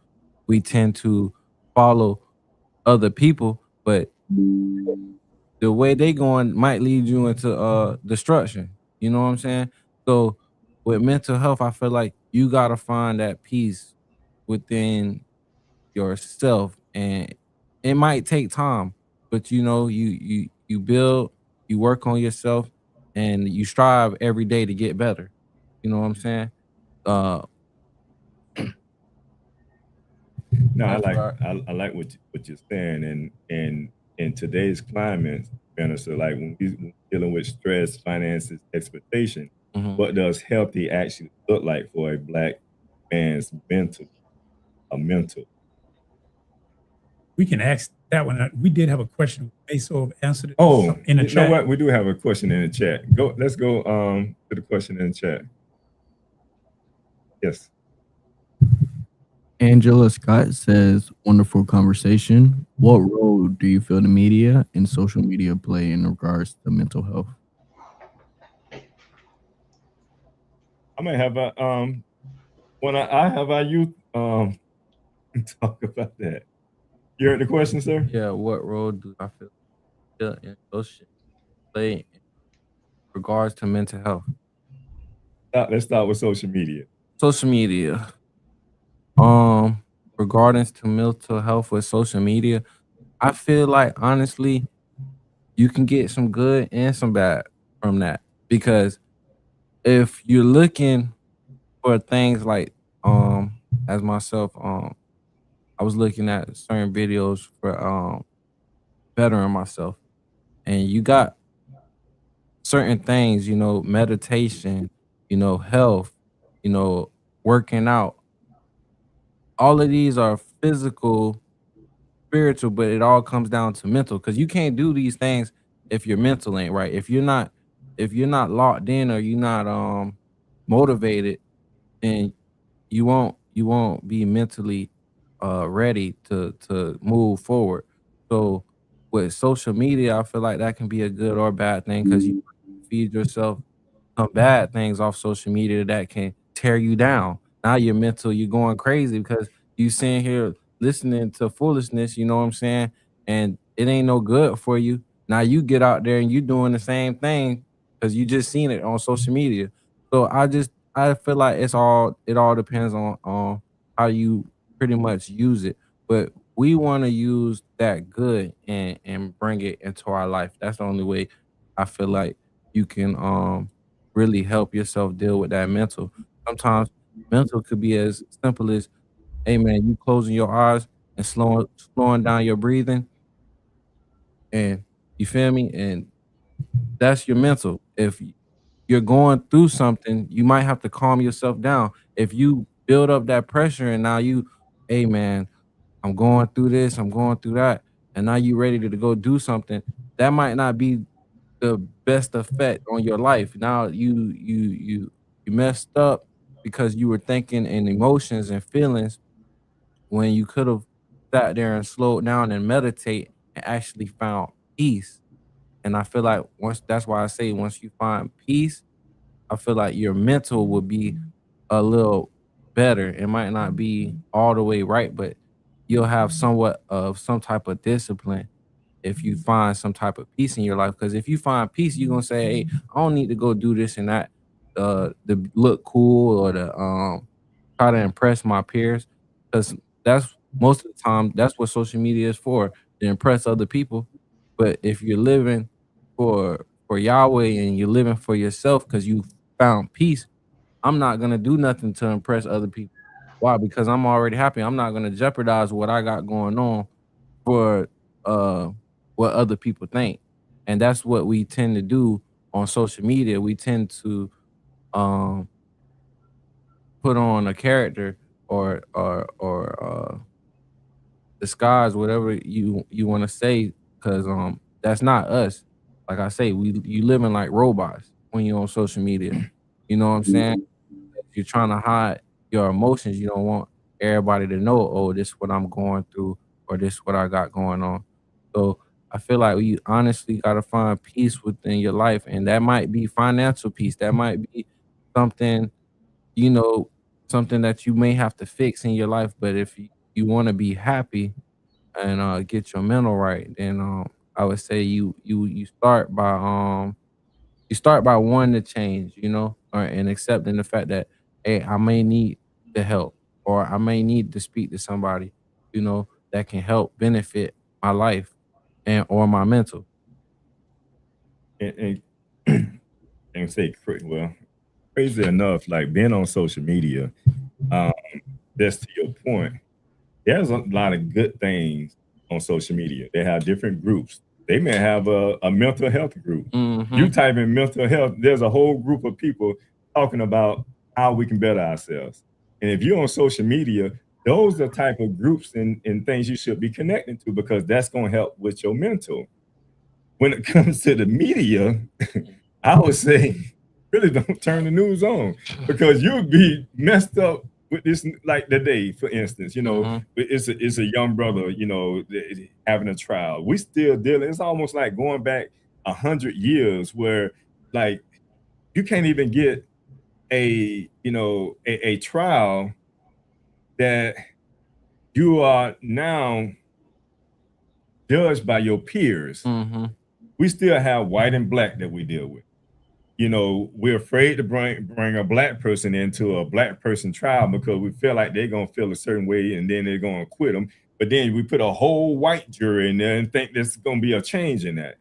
we tend to follow other people, but the way they going might lead you into destruction. You know what I'm saying? So with mental health, I feel like you gotta find that peace within yourself, and it might take time, but you build, you work on yourself, and you strive every day to get better. You know what I'm saying? Uh, No, I that's like right. I like what you're saying, and in today's climate, so like when we dealing with stress, finances, expectation, Mhm. what does healthy actually look like for a black man's mental? We can ask that one. We did have a question. Meso have answered it Oh, in the you know chat. what? We do have a question in the chat. Let's go to the question in the chat. Yes. Angela Scott says, wonderful conversation. What role do you feel the media and social media play in regards to mental health? I might have a when I have our youth talk about that. You heard the question, sir? Yeah, what role do I feel in social play in regards to mental health? Let's start with social media. Social media. Um, Regarding to mental health with social media, I feel like honestly, you can get some good and some bad from that. Because if you're looking for things like as myself, I was looking at certain videos for bettering myself. And you got certain things, meditation, health, you know, working out. All of these are physical, spiritual, but it all comes down to mental because you can't do these things if your mental ain't right. If you're not locked in or you're not motivated, then you won't be mentally ready to move forward. So with social media, I feel like that can be a good or bad thing because you feed yourself some bad things off social media that can tear you down. Now you're mental, you're going crazy because you sitting here listening to foolishness, you know what I'm saying? And it ain't no good for you. Now you get out there and you doing the same thing because you just seen it on social media. So I feel like it all depends on how you pretty much use it. But we want to use that good and bring it into our life. That's the only way I feel like you can really help yourself deal with that mental. Sometimes mental could be as simple as, hey man, you closing your eyes and slowing down your breathing, and you feel me? And that's your mental. If you're going through something, you might have to calm yourself down. If you build up that pressure and now hey man, I'm going through this, I'm going through that, and now you ready to go do something, that might not be the best effect on your life. Now You messed up because you were thinking in emotions and feelings when you could have sat there and slowed down and meditate and actually found peace. And I feel like that's why I say once you find peace, I feel like your mental will be a little better. It might not be all the way right, but you'll have somewhat of some type of discipline if you find some type of peace in your life. Because if you find peace, you're gonna say, "Hey, I don't need to go do this and that to look cool or to try to impress my peers." Because that's most of the time that's what social media is for, to impress other people. But if you're living for Yahweh and you're living for yourself because you found peace, I'm not gonna do nothing to impress other people. Why? Because I'm already happy. I'm not gonna jeopardize what I got going on for uh what other people think. And that's what we tend to do on social media. We tend to um put on a character or disguise whatever you want to say because that's not us. Like I say, you living like robots when you're on social media. You know what I'm saying? You're trying to hide your emotions. You don't want everybody to know, oh, this is what I'm going through or this is what I got going on. So I feel like you honestly gotta find peace within your life. And that might be financial peace. That might be something, you know, something that you may have to fix in your life. But if you want to be happy and get your mental right, then I would say you start by wanting to change, or and accepting the fact that, hey, I may need the help or I may need to speak to somebody, that can help benefit my life and or my mental. And and say, well, crazy enough, like being on social media, um, that's to your point. There's a lot of good things on social media. They have different groups. They may have a mental health group. You type in mental health, there's a whole group of people talking about how we can better ourselves. And if you're on social media, those are the type of groups and things you should be connecting to because that's going to help with your mental. When it comes to the media, I would say really don't turn the news on because you'll be messed up with this. Like today, for instance, it's a young brother, having a trial. We still dealing. It's almost like going back 100 years where, like, you can't even get a trial that you are now judged by your peers. We still have white and black that we deal with. We're afraid to bring a black person into a black person trial because we feel like they're gonna feel a certain way and then they're gonna quit them. But then we put a whole white jury in there and think there's gonna be a change in that.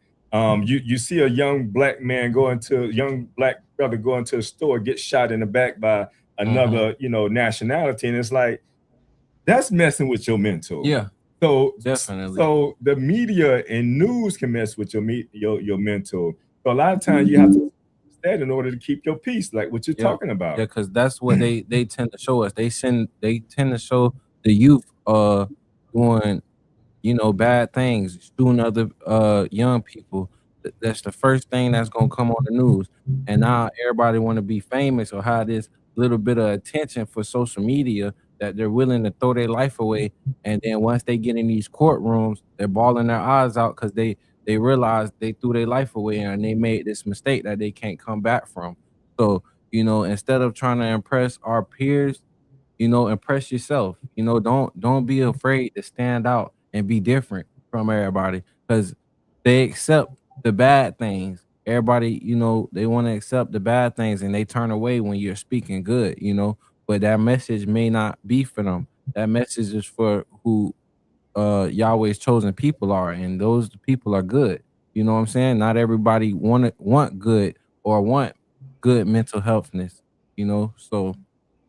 You see a young black brother go into a store, get shot in the back by another, nationality, and it's like that's messing with your mental. Yeah, So definitely. so the media and news can mess with your mental. So a lot of times you have to that in order to keep your peace, like what you're talking Yeah, about. because that's what they tend to show us. They tend to show the youth doing bad things, shooting other young people. That's the first thing that's gonna come on the news. And now everybody want to be famous or have this little bit of attention for social media that they're willing to throw their life away. And then once they get in these courtrooms, they're bawling their eyes out because they realize they threw their life away and they made this mistake that they can't come back from. So, instead of trying to impress our peers, impress yourself. Don't be afraid to stand out and be different from everybody because they accept the bad things. Everybody, they want to accept the bad things and they turn away when you're speaking good, but that message may not be for them. That message is for who Yahweh's chosen people are, and those people are good. You know what I'm saying? Not everybody want good or want good mental healthness, so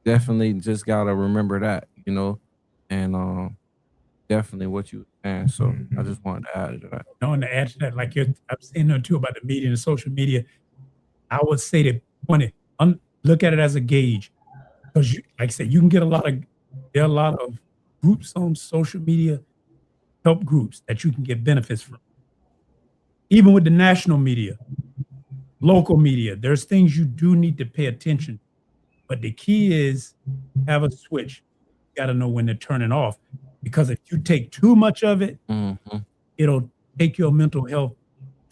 definitely just gotta remember that, and definitely what you were saying. So I just wanted to add to that. And to add to that, like I'm saying too about the media and social media, I would say that look at it as a gauge because, like I said, you can get there are a lot of groups on social media, help groups that you can get benefits from. Even with the national media, local media, there's things you do need to pay attention. But the key is have a switch. You got to know when to turn it off, because if you take too much of it, it'll take your mental health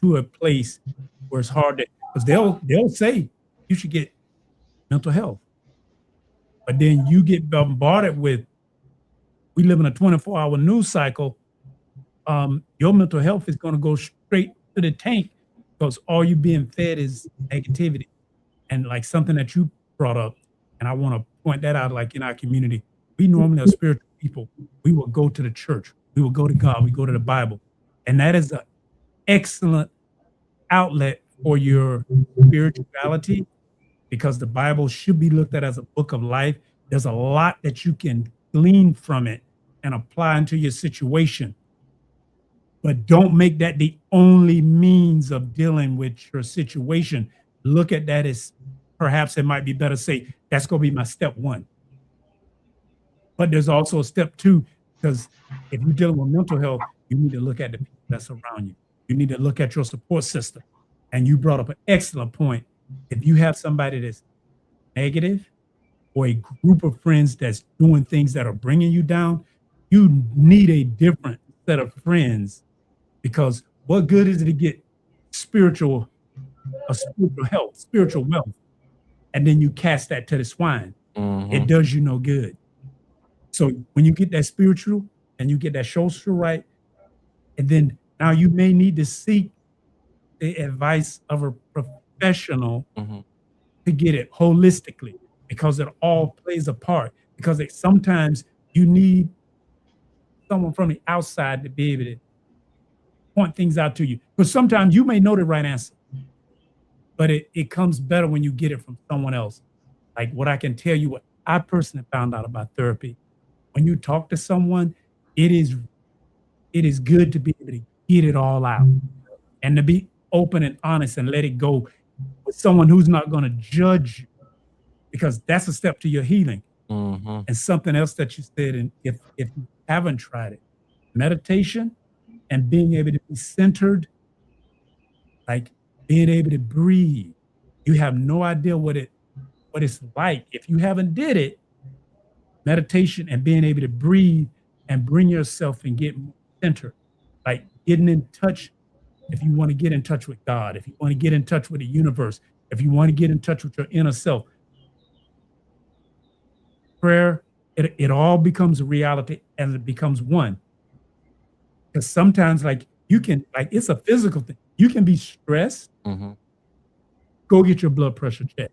to a place where it's hard to, because they'll say you should get mental health, but then you get bombarded with, we live in a 24-hour news cycle. Your mental health is going to go straight to the tank because all you being fed is negativity. And like something that you brought up, and I want to point that out, like in our community, we normally are spiritual people. We will go to the church. We will go to God. We go to the Bible. And that is an excellent outlet for your spirituality, because the Bible should be looked at as a book of life. There's a lot that you can glean from it and apply into your situation. But don't make that the only means of dealing with your situation. Look at that as, perhaps it might be better say, that's going to be my step one. But there's also a step two, because if you're dealing with mental health, you need to look at the people that's around you. You need to look at your support system. And you brought up an excellent point. If you have somebody that's negative, or a group of friends that's doing things that are bringing you down, you need a different set of friends, because what good is it to get spiritual health, spiritual wealth, and then you cast that to the swine? It does you no good. So when you get that spiritual and you get that social right, and then now you may need to seek the advice of a professional to get it holistically, because it all plays a part. Because sometimes you need someone from the outside to be able to point things out to you. Because sometimes you may know the right answer, but it comes better when you get it from someone else. Like what I can tell you, what I personally found out about therapy, when you talk to someone, it is good to be able to get it all out and to be open and honest and let it go with someone who's not going to judge you, because that's a step to your healing. And something else that you said, and if you haven't tried it, meditation and being able to be centered, like being able to breathe. You have no idea what it's like if you haven't did it. Meditation and being able to breathe and bring yourself and get centered, like getting in touch. If you want to get in touch with God, if you want to get in touch with the universe, if you want to get in touch with your inner self, prayer, it all becomes a reality and it becomes one. Because sometimes, like you can, like it's a physical thing. You can be stressed. Go get your blood pressure checked.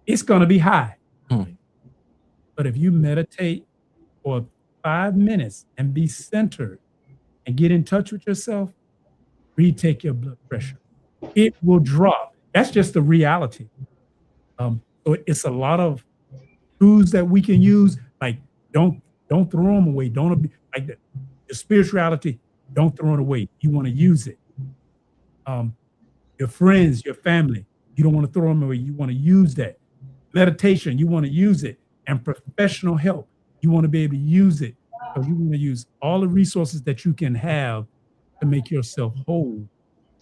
It's going to be high. But if you meditate for 5 minutes and be centered and get in touch with yourself, retake your blood pressure. It will drop. That's just the reality. So it's a lot of tools that we can use. Like don't throw them away. Don't be like that. Your spirituality, don't throw it away. You want to use it. Your friends, your family, you don't want to throw them away. You want to use that. Meditation, you want to use it. And professional help, you want to be able to use it. So you want to use all the resources that you can have to make yourself whole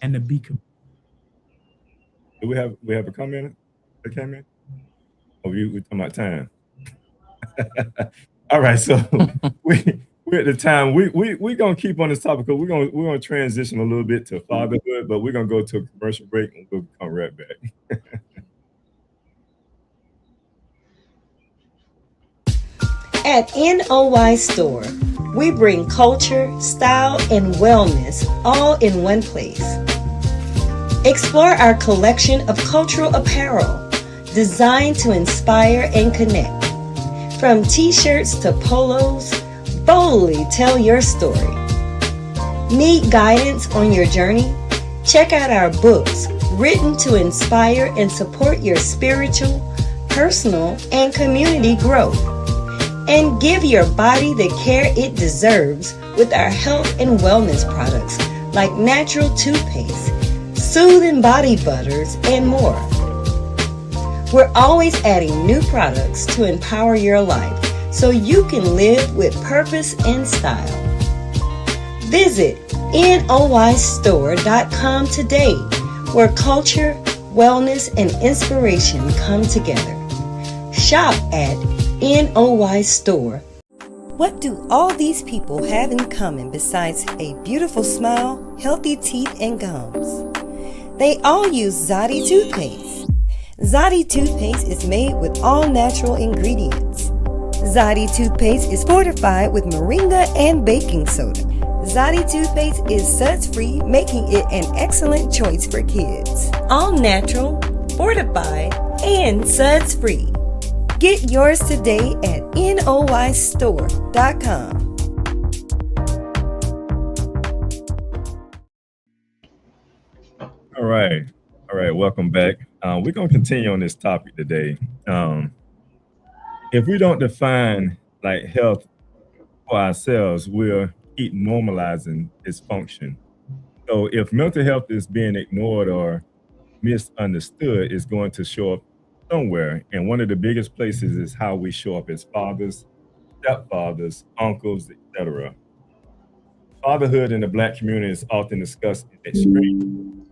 and to be complete. Do we have a comment that came in? Oh, we're talking about time. All right, so we're at the time. We're gonna keep on this topic because we're gonna transition a little bit to fatherhood, but we're gonna go to a commercial break and we'll come right back. At NOY Store, we bring culture, style, and wellness all in one place. Explore our collection of cultural apparel designed to inspire and connect. From t-shirts to polos, boldly tell your story. Need guidance on your journey? Check out our books written to inspire and support your spiritual, personal, and community growth. And give your body the care it deserves with our health and wellness products like natural toothpaste, soothing body butters, and more. We're always adding new products to empower your life so you can live with purpose and style. Visit NOYstore.com today, where culture, wellness, and inspiration come together. Shop at NOY Store. What do all these people have in common besides a beautiful smile, healthy teeth, and gums? They all use Zodi toothpaste. Zodi toothpaste is made with all natural ingredients. Zodi toothpaste is fortified with moringa and baking soda. Zodi toothpaste is suds-free, making it an excellent choice for kids. All natural, fortified, and suds-free. Get yours today at noystore.com. All right. Welcome back. We're going to continue on this topic today. If we don't define like health for ourselves, we'll keep normalizing dysfunction. So if mental health is being ignored or misunderstood, it's going to show up somewhere. And one of the biggest places is how we show up as fathers, stepfathers, uncles, etc. Fatherhood in the Black community is often discussed in extreme,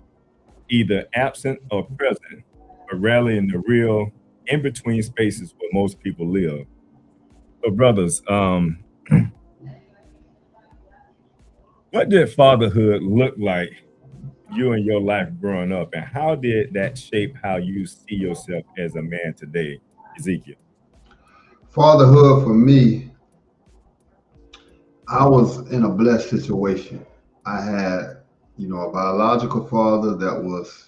either absent or present, but rarely in the real in-between spaces where most people live. So brothers, what did fatherhood look like you in your life growing up, and how did that shape how you see yourself as a man today, Ezekiel? Fatherhood for me, I was in a blessed situation. I had, a biological father that was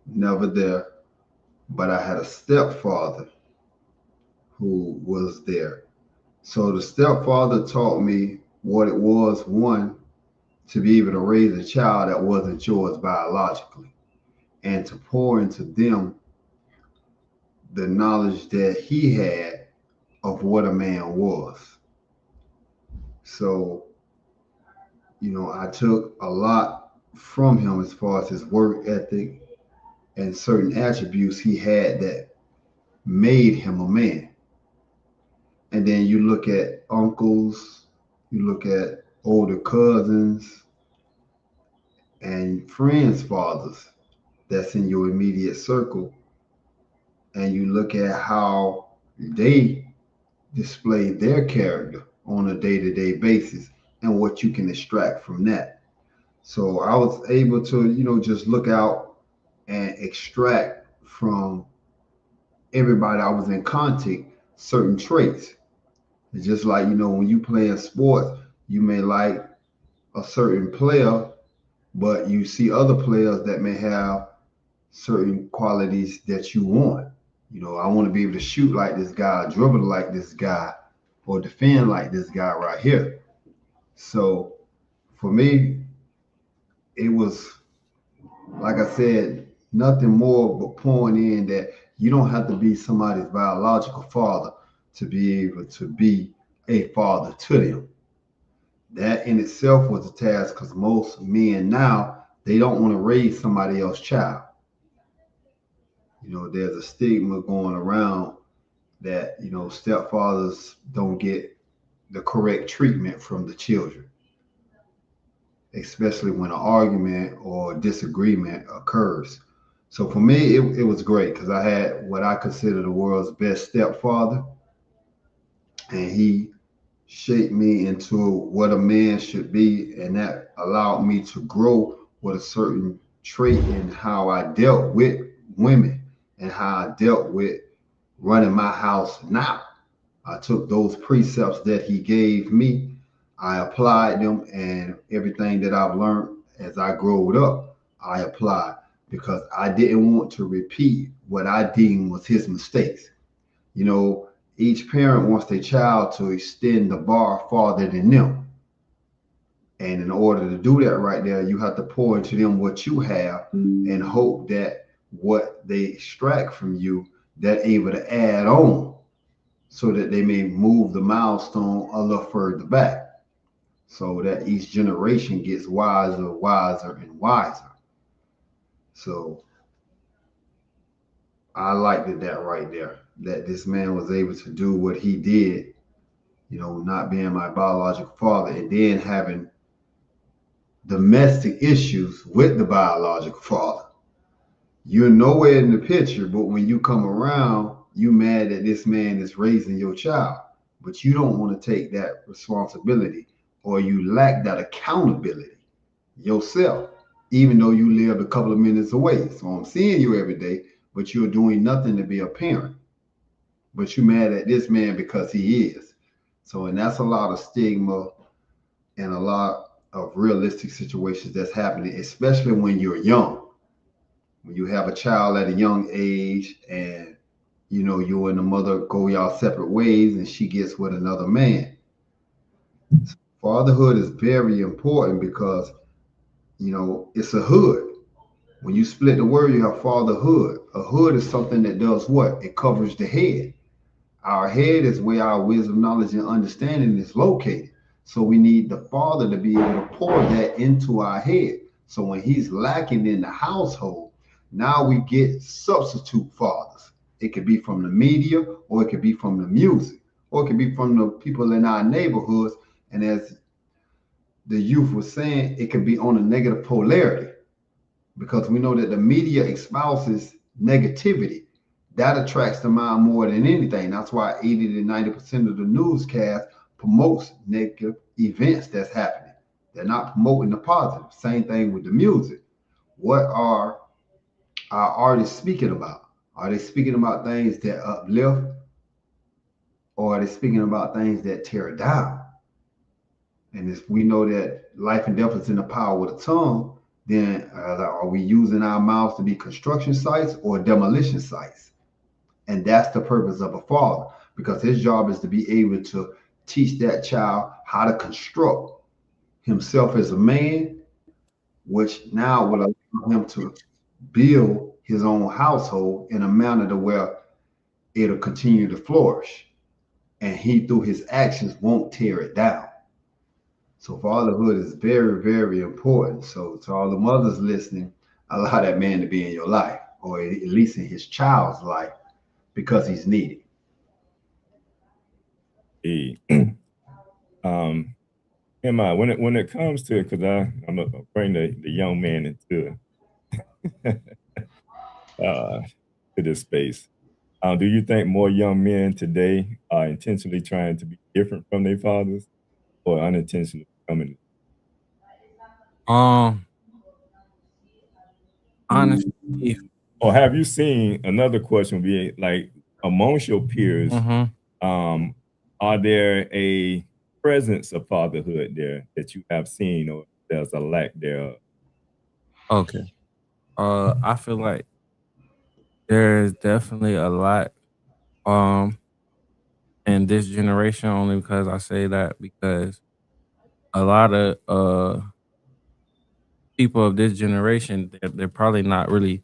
never there, but I had a stepfather who was there. So the stepfather taught me what it was, one, to be able to raise a child that wasn't yours biologically, and to pour into them the knowledge that he had of what a man was. So, I took a lot from him as far as his work ethic and certain attributes he had that made him a man. And then you look at uncles, you look at older cousins and friends' fathers that's in your immediate circle, and you look at how they display their character on a day-to-day basis and what you can extract from that. So I was able to, just look out and extract from everybody I was in contact certain traits. It's just like, when you play in sports, you may like a certain player, but you see other players that may have certain qualities that you want. I want to be able to shoot like this guy, dribble like this guy, or defend like this guy right here. So for me, it was, like I said, nothing more but pouring in that you don't have to be somebody's biological father to be able to be a father to them. That in itself was a task, because most men now, they don't want to raise somebody else's child. There's a stigma going around that, stepfathers don't get the correct treatment from the children, especially when an argument or disagreement occurs. So for me, it was great, because I had what I consider the world's best stepfather, and he shaped me into what a man should be, and that allowed me to grow with a certain trait in how I dealt with women and how I dealt with running my house now. I took those precepts that he gave me, I applied them, and everything that I've learned as I growed up, I applied, because I didn't want to repeat what I deemed was his mistakes. Each parent wants their child to extend the bar farther than them. And in order to do that right there, you have to pour into them what you have and hope that what they extract from you, they're able to add on so that they may move the milestone a little further back, so that each generation gets wiser, and wiser. So I liked that right there, that this man was able to do what he did, not being my biological father, and then having domestic issues with the biological father. You're nowhere in the picture, but when you come around, you mad that this man is raising your child, but you don't want to take that responsibility, or you lack that accountability yourself, even though you live a couple of minutes away. So I'm seeing you every day, but you're doing nothing to be a parent. But you mad at this man because he is. So, and that's a lot of stigma and a lot of realistic situations that's happening, especially when you're young. When you have a child at a young age and you and the mother go y'all separate ways and she gets with another man. Fatherhood is very important because it's a hood. When you split the word, you have fatherhood. A hood is something that does what? It covers the head. Our head is where our wisdom, knowledge, and understanding is located. So we need the father to be able to pour that into our head. So when he's lacking in the household, now we get substitute fathers. It could be from the media, or it could be from the music, or it could be from the people in our neighborhoods. And as the youth was saying, it could be on a negative polarity, because we know that the media espouses negativity. That attracts the mind more than anything. That's why 80 to 90% of the newscast promotes negative events that's happening. They're not promoting the positive. Same thing with the music. What are our artists speaking about? Are they speaking about things that uplift, or are they speaking about things that tear down? And if we know that life and death is in the power of the tongue, then are we using our mouths to be construction sites or demolition sites? And that's the purpose of a father, because his job is to be able to teach that child how to construct himself as a man, which now will allow him to build his own household in a manner to where it'll continue to flourish. And he, through his actions, won't tear it down. So fatherhood is very, very important. So to all the mothers listening, allow that man to be in your life, or at least in his child's life, because he's needed. Emma, when it comes to, because I'm gonna bring the young man into to this space. Do you think more young men today are intentionally trying to be different from their fathers, or unintentionally becoming? Honestly, Or have you seen, another question would be like, amongst your peers, are there a presence of fatherhood there that you have seen, or there's a lack thereof? okay. I feel like there's definitely a lot um in this generation, only because I say that because a lot of people of this generation, they're probably not really,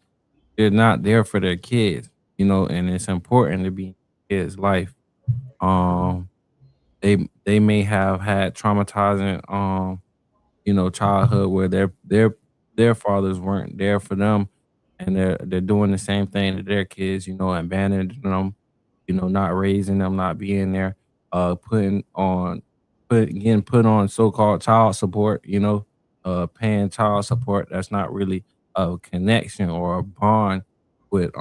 they're not there for their kids, and it's important to be in kids' life. Um they may have had traumatizing childhood where their fathers weren't there for them, and they're doing the same thing to their kids, abandoning them, not raising them, not being there, putting on getting put on so-called child support, paying child support that's not really a connection or a bond with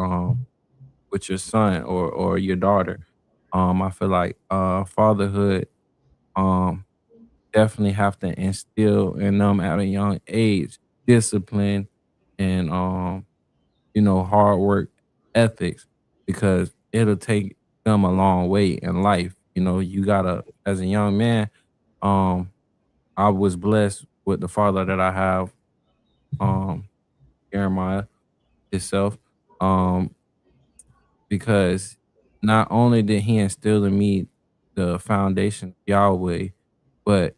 your son or your daughter. I feel like fatherhood um definitely have to instill in them at a young age discipline and hard work ethics, because it'll take them a long way in life. You gotta, as a young man, um I was blessed with the father that I have, um Jeremiah itself, um because not only did he instill in me the foundation of Yahweh, but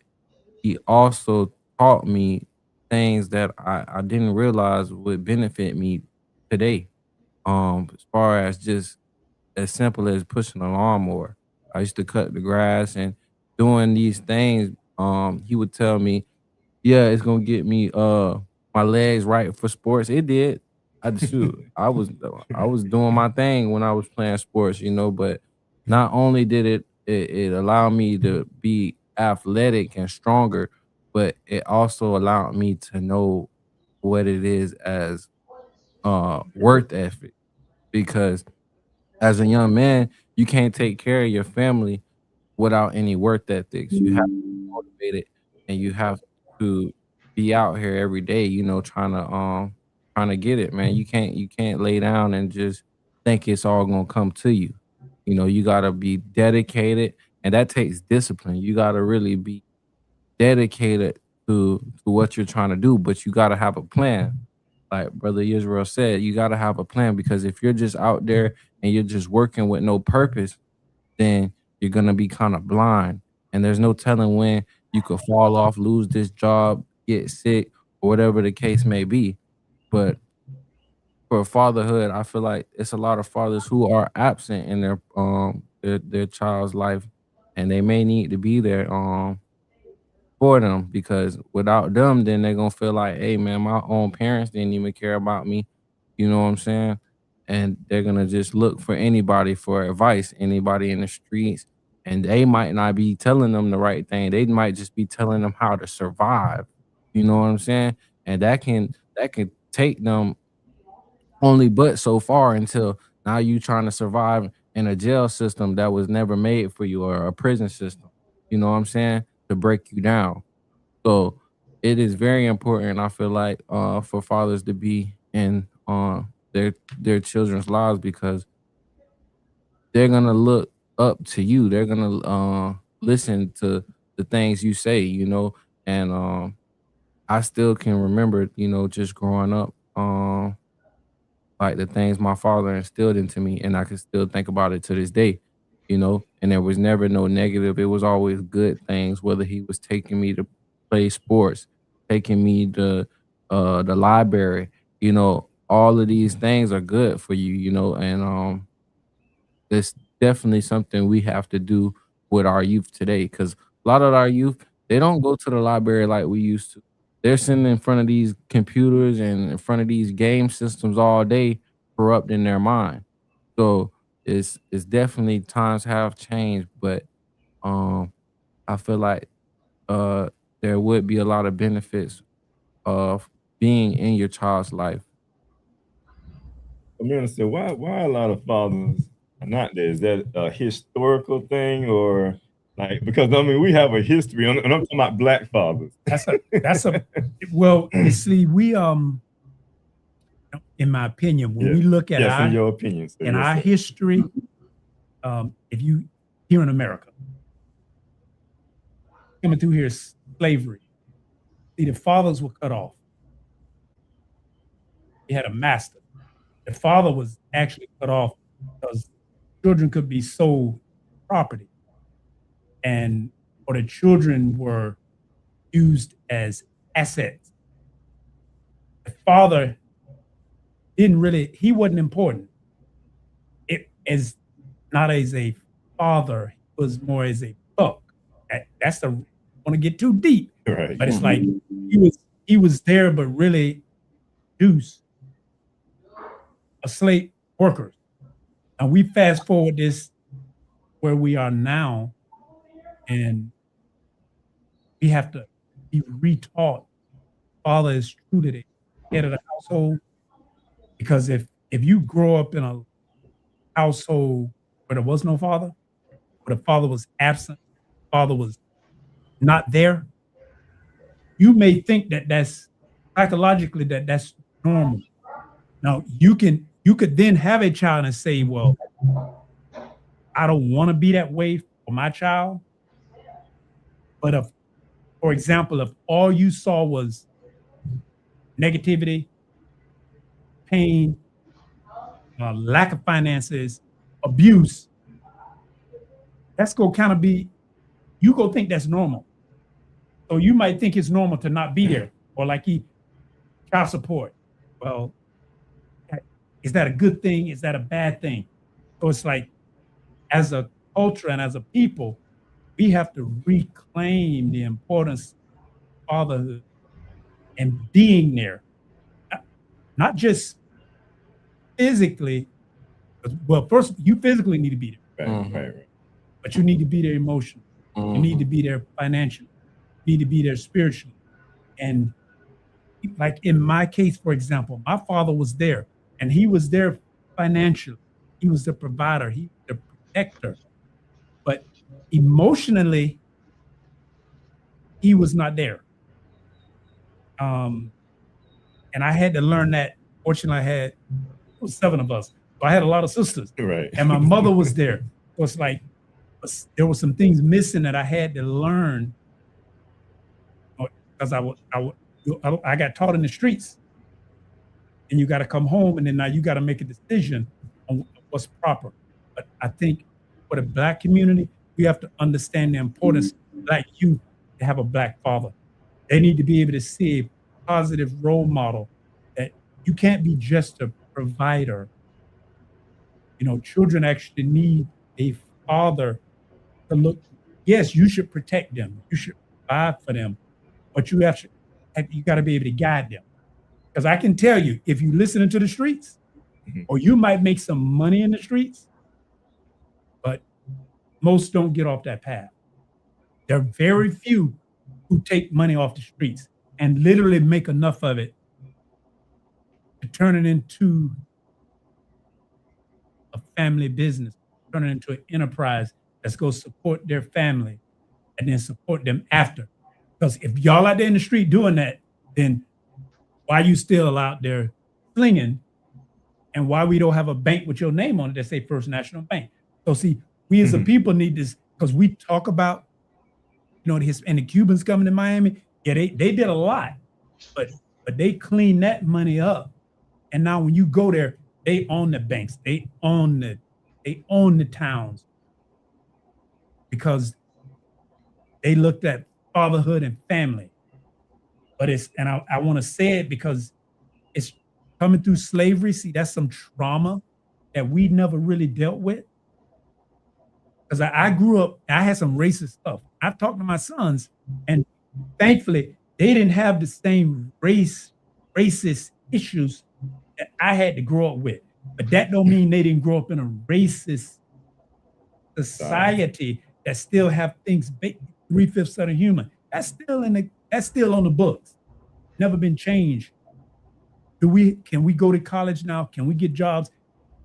he also taught me things that I didn't realize would benefit me today. As far as just as simple as pushing a lawnmower. I used to cut the grass and doing these things. He would tell me, yeah, it's gonna get me my legs right for sports. It did. I was doing my thing when I was playing sports, but not only did it allow me to be athletic and stronger, but it also allowed me to know what it is as worth ethic, because as a young man, you can't take care of your family without any worth ethics. You have to be motivated, and you have to be out here every day, trying to get it, man. You can't lay down and just think it's all gonna come to you. You gotta be dedicated, and that takes discipline. You gotta really be dedicated to what you're trying to do, but you gotta have a plan. Like Brother Israel said, you gotta have a plan, because if you're just out there and you're just working with no purpose, then you're gonna be kind of blind. And there's no telling when you could fall off, lose this job, get sick, or whatever the case may be. But for fatherhood, I feel like it's a lot of fathers who are absent in their child's life, and they may need to be there for them, because without them, then they're gonna feel like, hey man, my own parents didn't even care about me. You know what I'm saying? And they're gonna just look for anybody for advice, anybody in the streets, and they might not be telling them the right thing. They might just be telling them how to survive. You know what I'm saying? And that can take them only but so far, until now you trying to survive in a jail system that was never made for you, or a prison system. You know what I'm saying? To break you down. So it is very important, I feel like, for fathers to be in their children's lives, because they're gonna look up to you. They're gonna listen to the things you say, and I still can remember, just growing up, like the things my father instilled into me, and I can still think about it to this day. And there was never no negative. It was always good things, whether he was taking me to play sports, taking me to the library. All of these things are good for you, and it's definitely something we have to do with our youth today, because a lot of our youth, they don't go to the library like we used to. They're sitting in front of these computers and in front of these game systems all day, corrupting their mind. So it's definitely, times have changed, but um I feel like uh there would be a lot of benefits of being in your child's life. Minister, why a lot of fathers are not there? Is that a historical thing, or like, because I mean we have a history, and I'm talking about black fathers. That's a well, you see, we in my opinion, when we look at in your opinion, sir, in yes, our sir. history, if you here in America, coming through here is slavery. See, the fathers were cut off. He had a master. The father was actually cut off because children could be sold property, and or the children were used as assets. The father he wasn't important. It as not as a father, he was more as a buck. That's the want to get too deep. Right. But it's like he was there, but really Deuce, a slave workers. And we fast forward this where we are now, and we have to be retaught. Father is truly the head of the household, because if you grow up in a household where there was no father, where the father was absent, father was not there, you may think that that's psychologically that's normal. Now you could then have a child and say, well, I don't want to be that way for my child. But if, for example, if all you saw was negativity, pain, lack of finances, abuse, that's gonna kind of be, you go think that's normal. So you might think it's normal to not be there, or like child support. Well, is that a good thing? Is that a bad thing? So it's like, as a culture and as a people, we have to reclaim the importance of fatherhood and being there, not just physically. Well, first, you physically need to be there, Right. but you need to be there emotionally. You need to be there financially. You need to be there spiritually. And like in my case, for example, my father was there, and he was there financially. He was the provider. He was the protector. But emotionally, he was not there. And I had to learn that. Fortunately, it was 7 of us. So I had a lot of sisters. Right. And my mother was there. So it's like there were some things missing that I had to learn because I got taught in the streets. And you got to come home, and then now you got to make a decision on what's proper. But I think for the Black community, we have to understand the importance of Black youth to have a Black father. They need to be able to see a positive role model that you can't be just a provider. You know, children actually need a father to look. Yes, you should protect them. You should provide for them, but you got to be able to guide them. Because I can tell you, if you listen to the streets, or you might make some money in the streets, but most don't get off that path. There are very few who take money off the streets and literally make enough of it to turn it into a family business, turn it into an enterprise that's going to support their family and then support them after. Because if y'all out there in the street doing that, then why you still out there slinging, and why we don't have a bank with your name on it that say First National Bank. So see, we as a people need this, because we talk about, you know, and the Cubans coming to Miami. Yeah, they did a lot, but they cleaned that money up. And now when you go there, they own the banks, they own the towns, because they looked at fatherhood and family. But I want to say it because it's coming through slavery. See, that's some trauma that we never really dealt with. Because I grew up, I had some racist stuff. I've talked to my sons, and thankfully, they didn't have the same racist issues that I had to grow up with. But that don't mean they didn't grow up in a racist society that still have things 3/5 of the human. That's still on the books. Never been changed. Can we go to college now? Can we get jobs?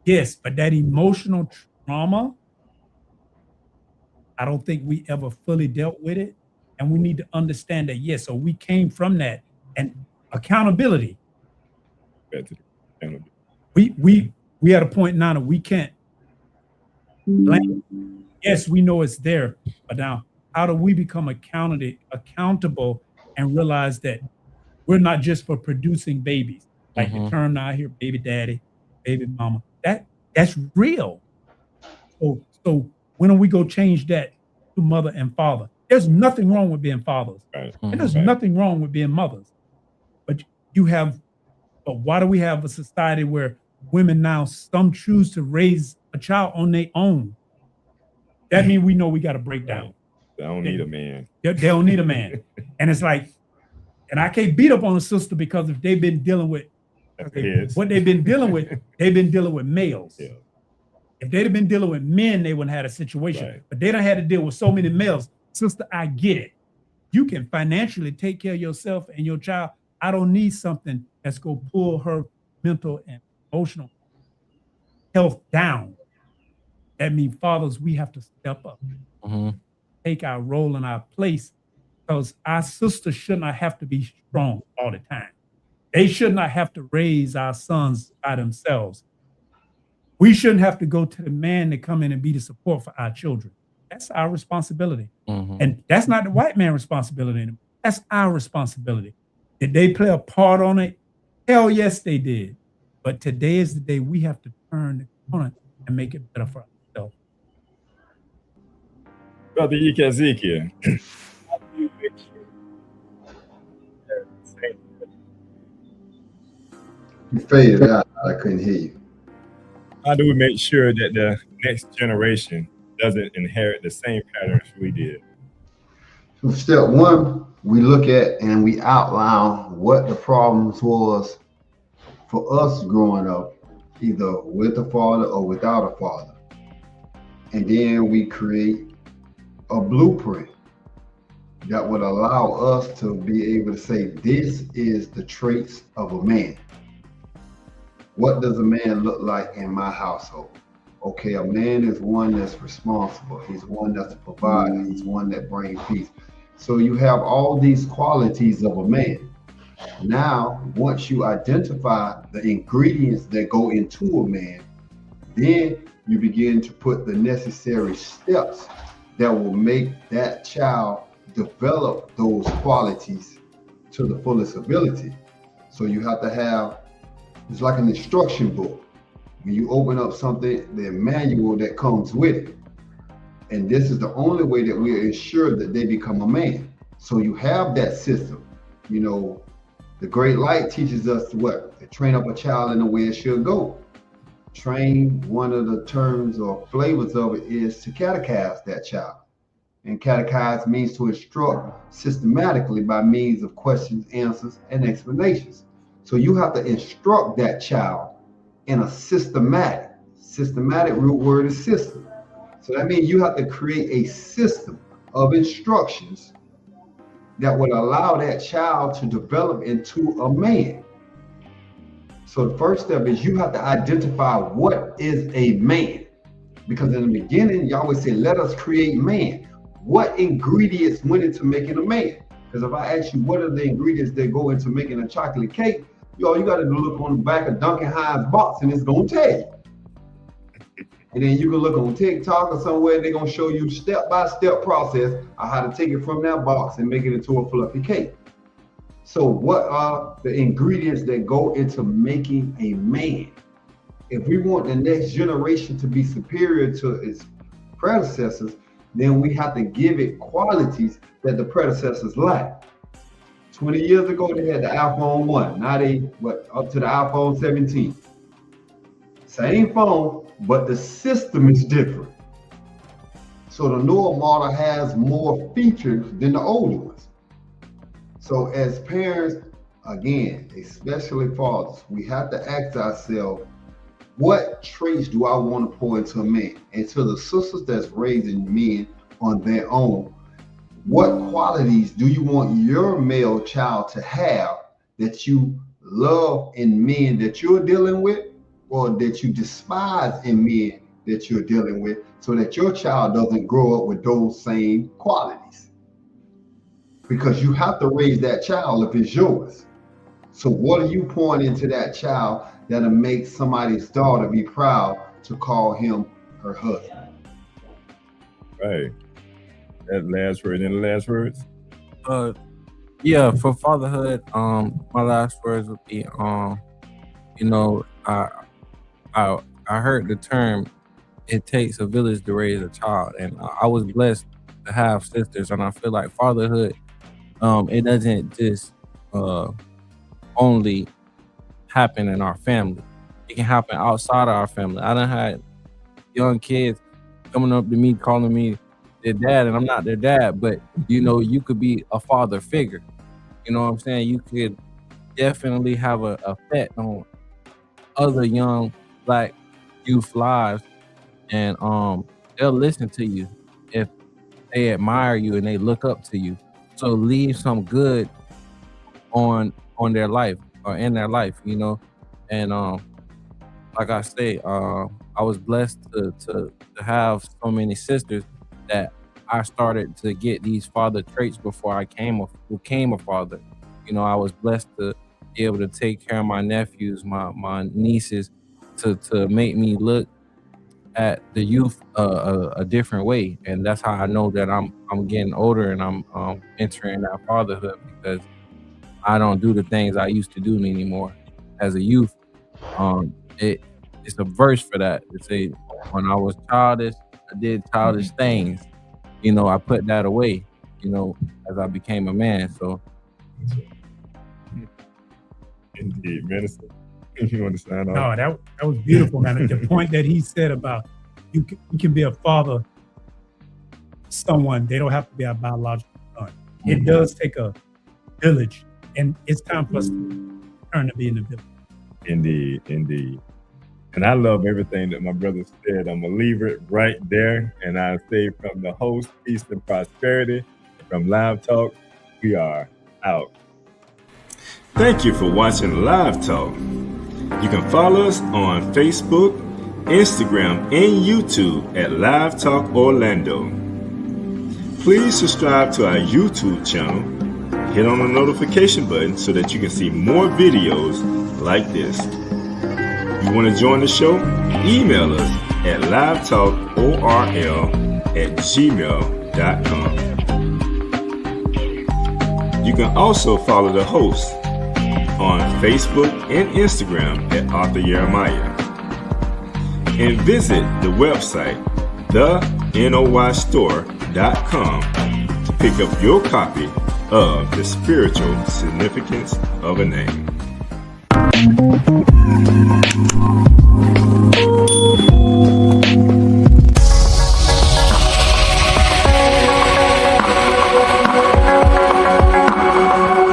Yes, but that emotional trauma, I don't think we ever fully dealt with it. And we need to understand that, yes, so we came from that. And accountability. We at a point now that we can't blame. Yes, we know it's there, but now how do we become accountable and realize that we're not just for producing babies, like the term now here, baby daddy, baby mama. That's real. So when do we go change that to mother and father? There's nothing wrong with being fathers, and there's nothing wrong with being mothers. But why do we have a society where women now, some choose to raise a child on their own? That means we know we got to break down. They don't need a man. They don't need a man. And it's like, and I can't beat up on a sister because if they've been dealing with what they've been dealing with, they've been dealing with males. Yeah. If they'd have been dealing with men, they wouldn't have had a situation. Right. But they don't have to deal with so many males. Sister, I get it. You can financially take care of yourself and your child. I don't need something that's going to pull her mental and emotional health down. That means fathers, we have to step up, take our role and our place, because our sisters should not have to be strong all the time. They should not have to raise our sons by themselves. We shouldn't have to go to the man to come in and be the support for our children. That's our responsibility. And that's not the white man's responsibility anymore. That's our responsibility. Did they play a part on it? Hell yes, they did. But today is the day we have to turn the corner and make it better for ourselves. Brother Ike Ezekiel, how do you make sure you faded out? I couldn't hear you. How do we make sure that the next generation doesn't inherit the same patterns we did? So step one, we look at and we outline what the problems was for us growing up, either with a father or without a father. And then we create a blueprint that would allow us to be able to say, this is the traits of a man. What does a man look like in my household? Okay, a man is one that's responsible. He's one that's a provider. He's one that brings peace. So you have all these qualities of a man. Now, once you identify the ingredients that go into a man, then you begin to put the necessary steps that will make that child develop those qualities to the fullest ability. So you have to have, it's like an instruction book. When you open up something, the manual that comes with it. And this is the only way that we ensure that they become a man. So you have that system. You know, the Great Light teaches us what? To train up a child in the way it should go. Train, one of the terms or flavors of it is to catechize that child. And catechize means to instruct systematically by means of questions, answers, and explanations. So you have to instruct that child in a systematic root word is system. So that means you have to create a system of instructions that would allow that child to develop into a man. So the first step is you have to identify what is a man. Because in the beginning, you always say, let us create man. What ingredients went into making a man? Because if I ask you, what are the ingredients that go into making a chocolate cake? All you got to do look on the back of Duncan Hines' box and it's going to tell you. And then you can look on TikTok or somewhere, they're going to show you step-by-step process of how to take it from that box and make it into a fluffy cake. So what are the ingredients that go into making a man? If we want the next generation to be superior to its predecessors, then we have to give it qualities that the predecessors lacked. 20 years ago, they had the iPhone 1. Now up to the iPhone 17. Same phone, but the system is different. So the newer model has more features than the older ones. So as parents, again, especially fathers, we have to ask ourselves, what traits do I want to pour into a man? And to the sisters that's raising men on their own, what qualities do you want your male child to have that you love in men that you're dealing with, or that you despise in men that you're dealing with, so that your child doesn't grow up with those same qualities? Because you have to raise that child if it's yours. So what are you pouring into that child that'll make somebody's daughter be proud to call him her husband? Right. That last word. Any last words? Yeah, for fatherhood, my last words would be, you know, I heard the term, it takes a village to raise a child, and I was blessed to have sisters, and I feel like fatherhood, it doesn't just only happen in our family. It can happen outside of our family. I done had young kids coming up to me calling me their dad, and I'm not their dad, but you know, you could be a father figure. You know what I'm saying? You could definitely have an effect on other young Black youth lives, and they'll listen to you if they admire you and they look up to you. So leave some good on their life or in their life, you know. And like I say, I was blessed to have so many sisters that I started to get these father traits before I became a father. You know, I was blessed to be able to take care of my nephews, my nieces, to make me look at the youth a different way. And that's how I know that I'm getting older and I'm entering that fatherhood, because I don't do the things I used to do anymore. As a youth, it's a verse for that. It say, when I was childish, I did childish things. You know, I put that away, you know, as I became a man. So Indeed, minister. You want to sign No, off? that was beautiful, man. The point that he said about you can be a father to someone, they don't have to be a biological son. It does take a village, and it's time for us to turn to be in the village. Indeed, indeed. And I love everything that my brother said. I'm going to leave it right there. And I say, from the host, peace and prosperity, from Live Talk, we are out. Thank you for watching Live Talk. You can follow us on Facebook, Instagram, and YouTube at Live Talk Orlando. Please subscribe to our YouTube channel. Hit on the notification button so that you can see more videos like this. You want to join the show? Email us at livetalkorl@gmail.com. You can also follow the host on Facebook and Instagram at Arthur Jeremiah. And visit the website, thenoystore.com, to pick up your copy of The Spiritual Significance of a Name.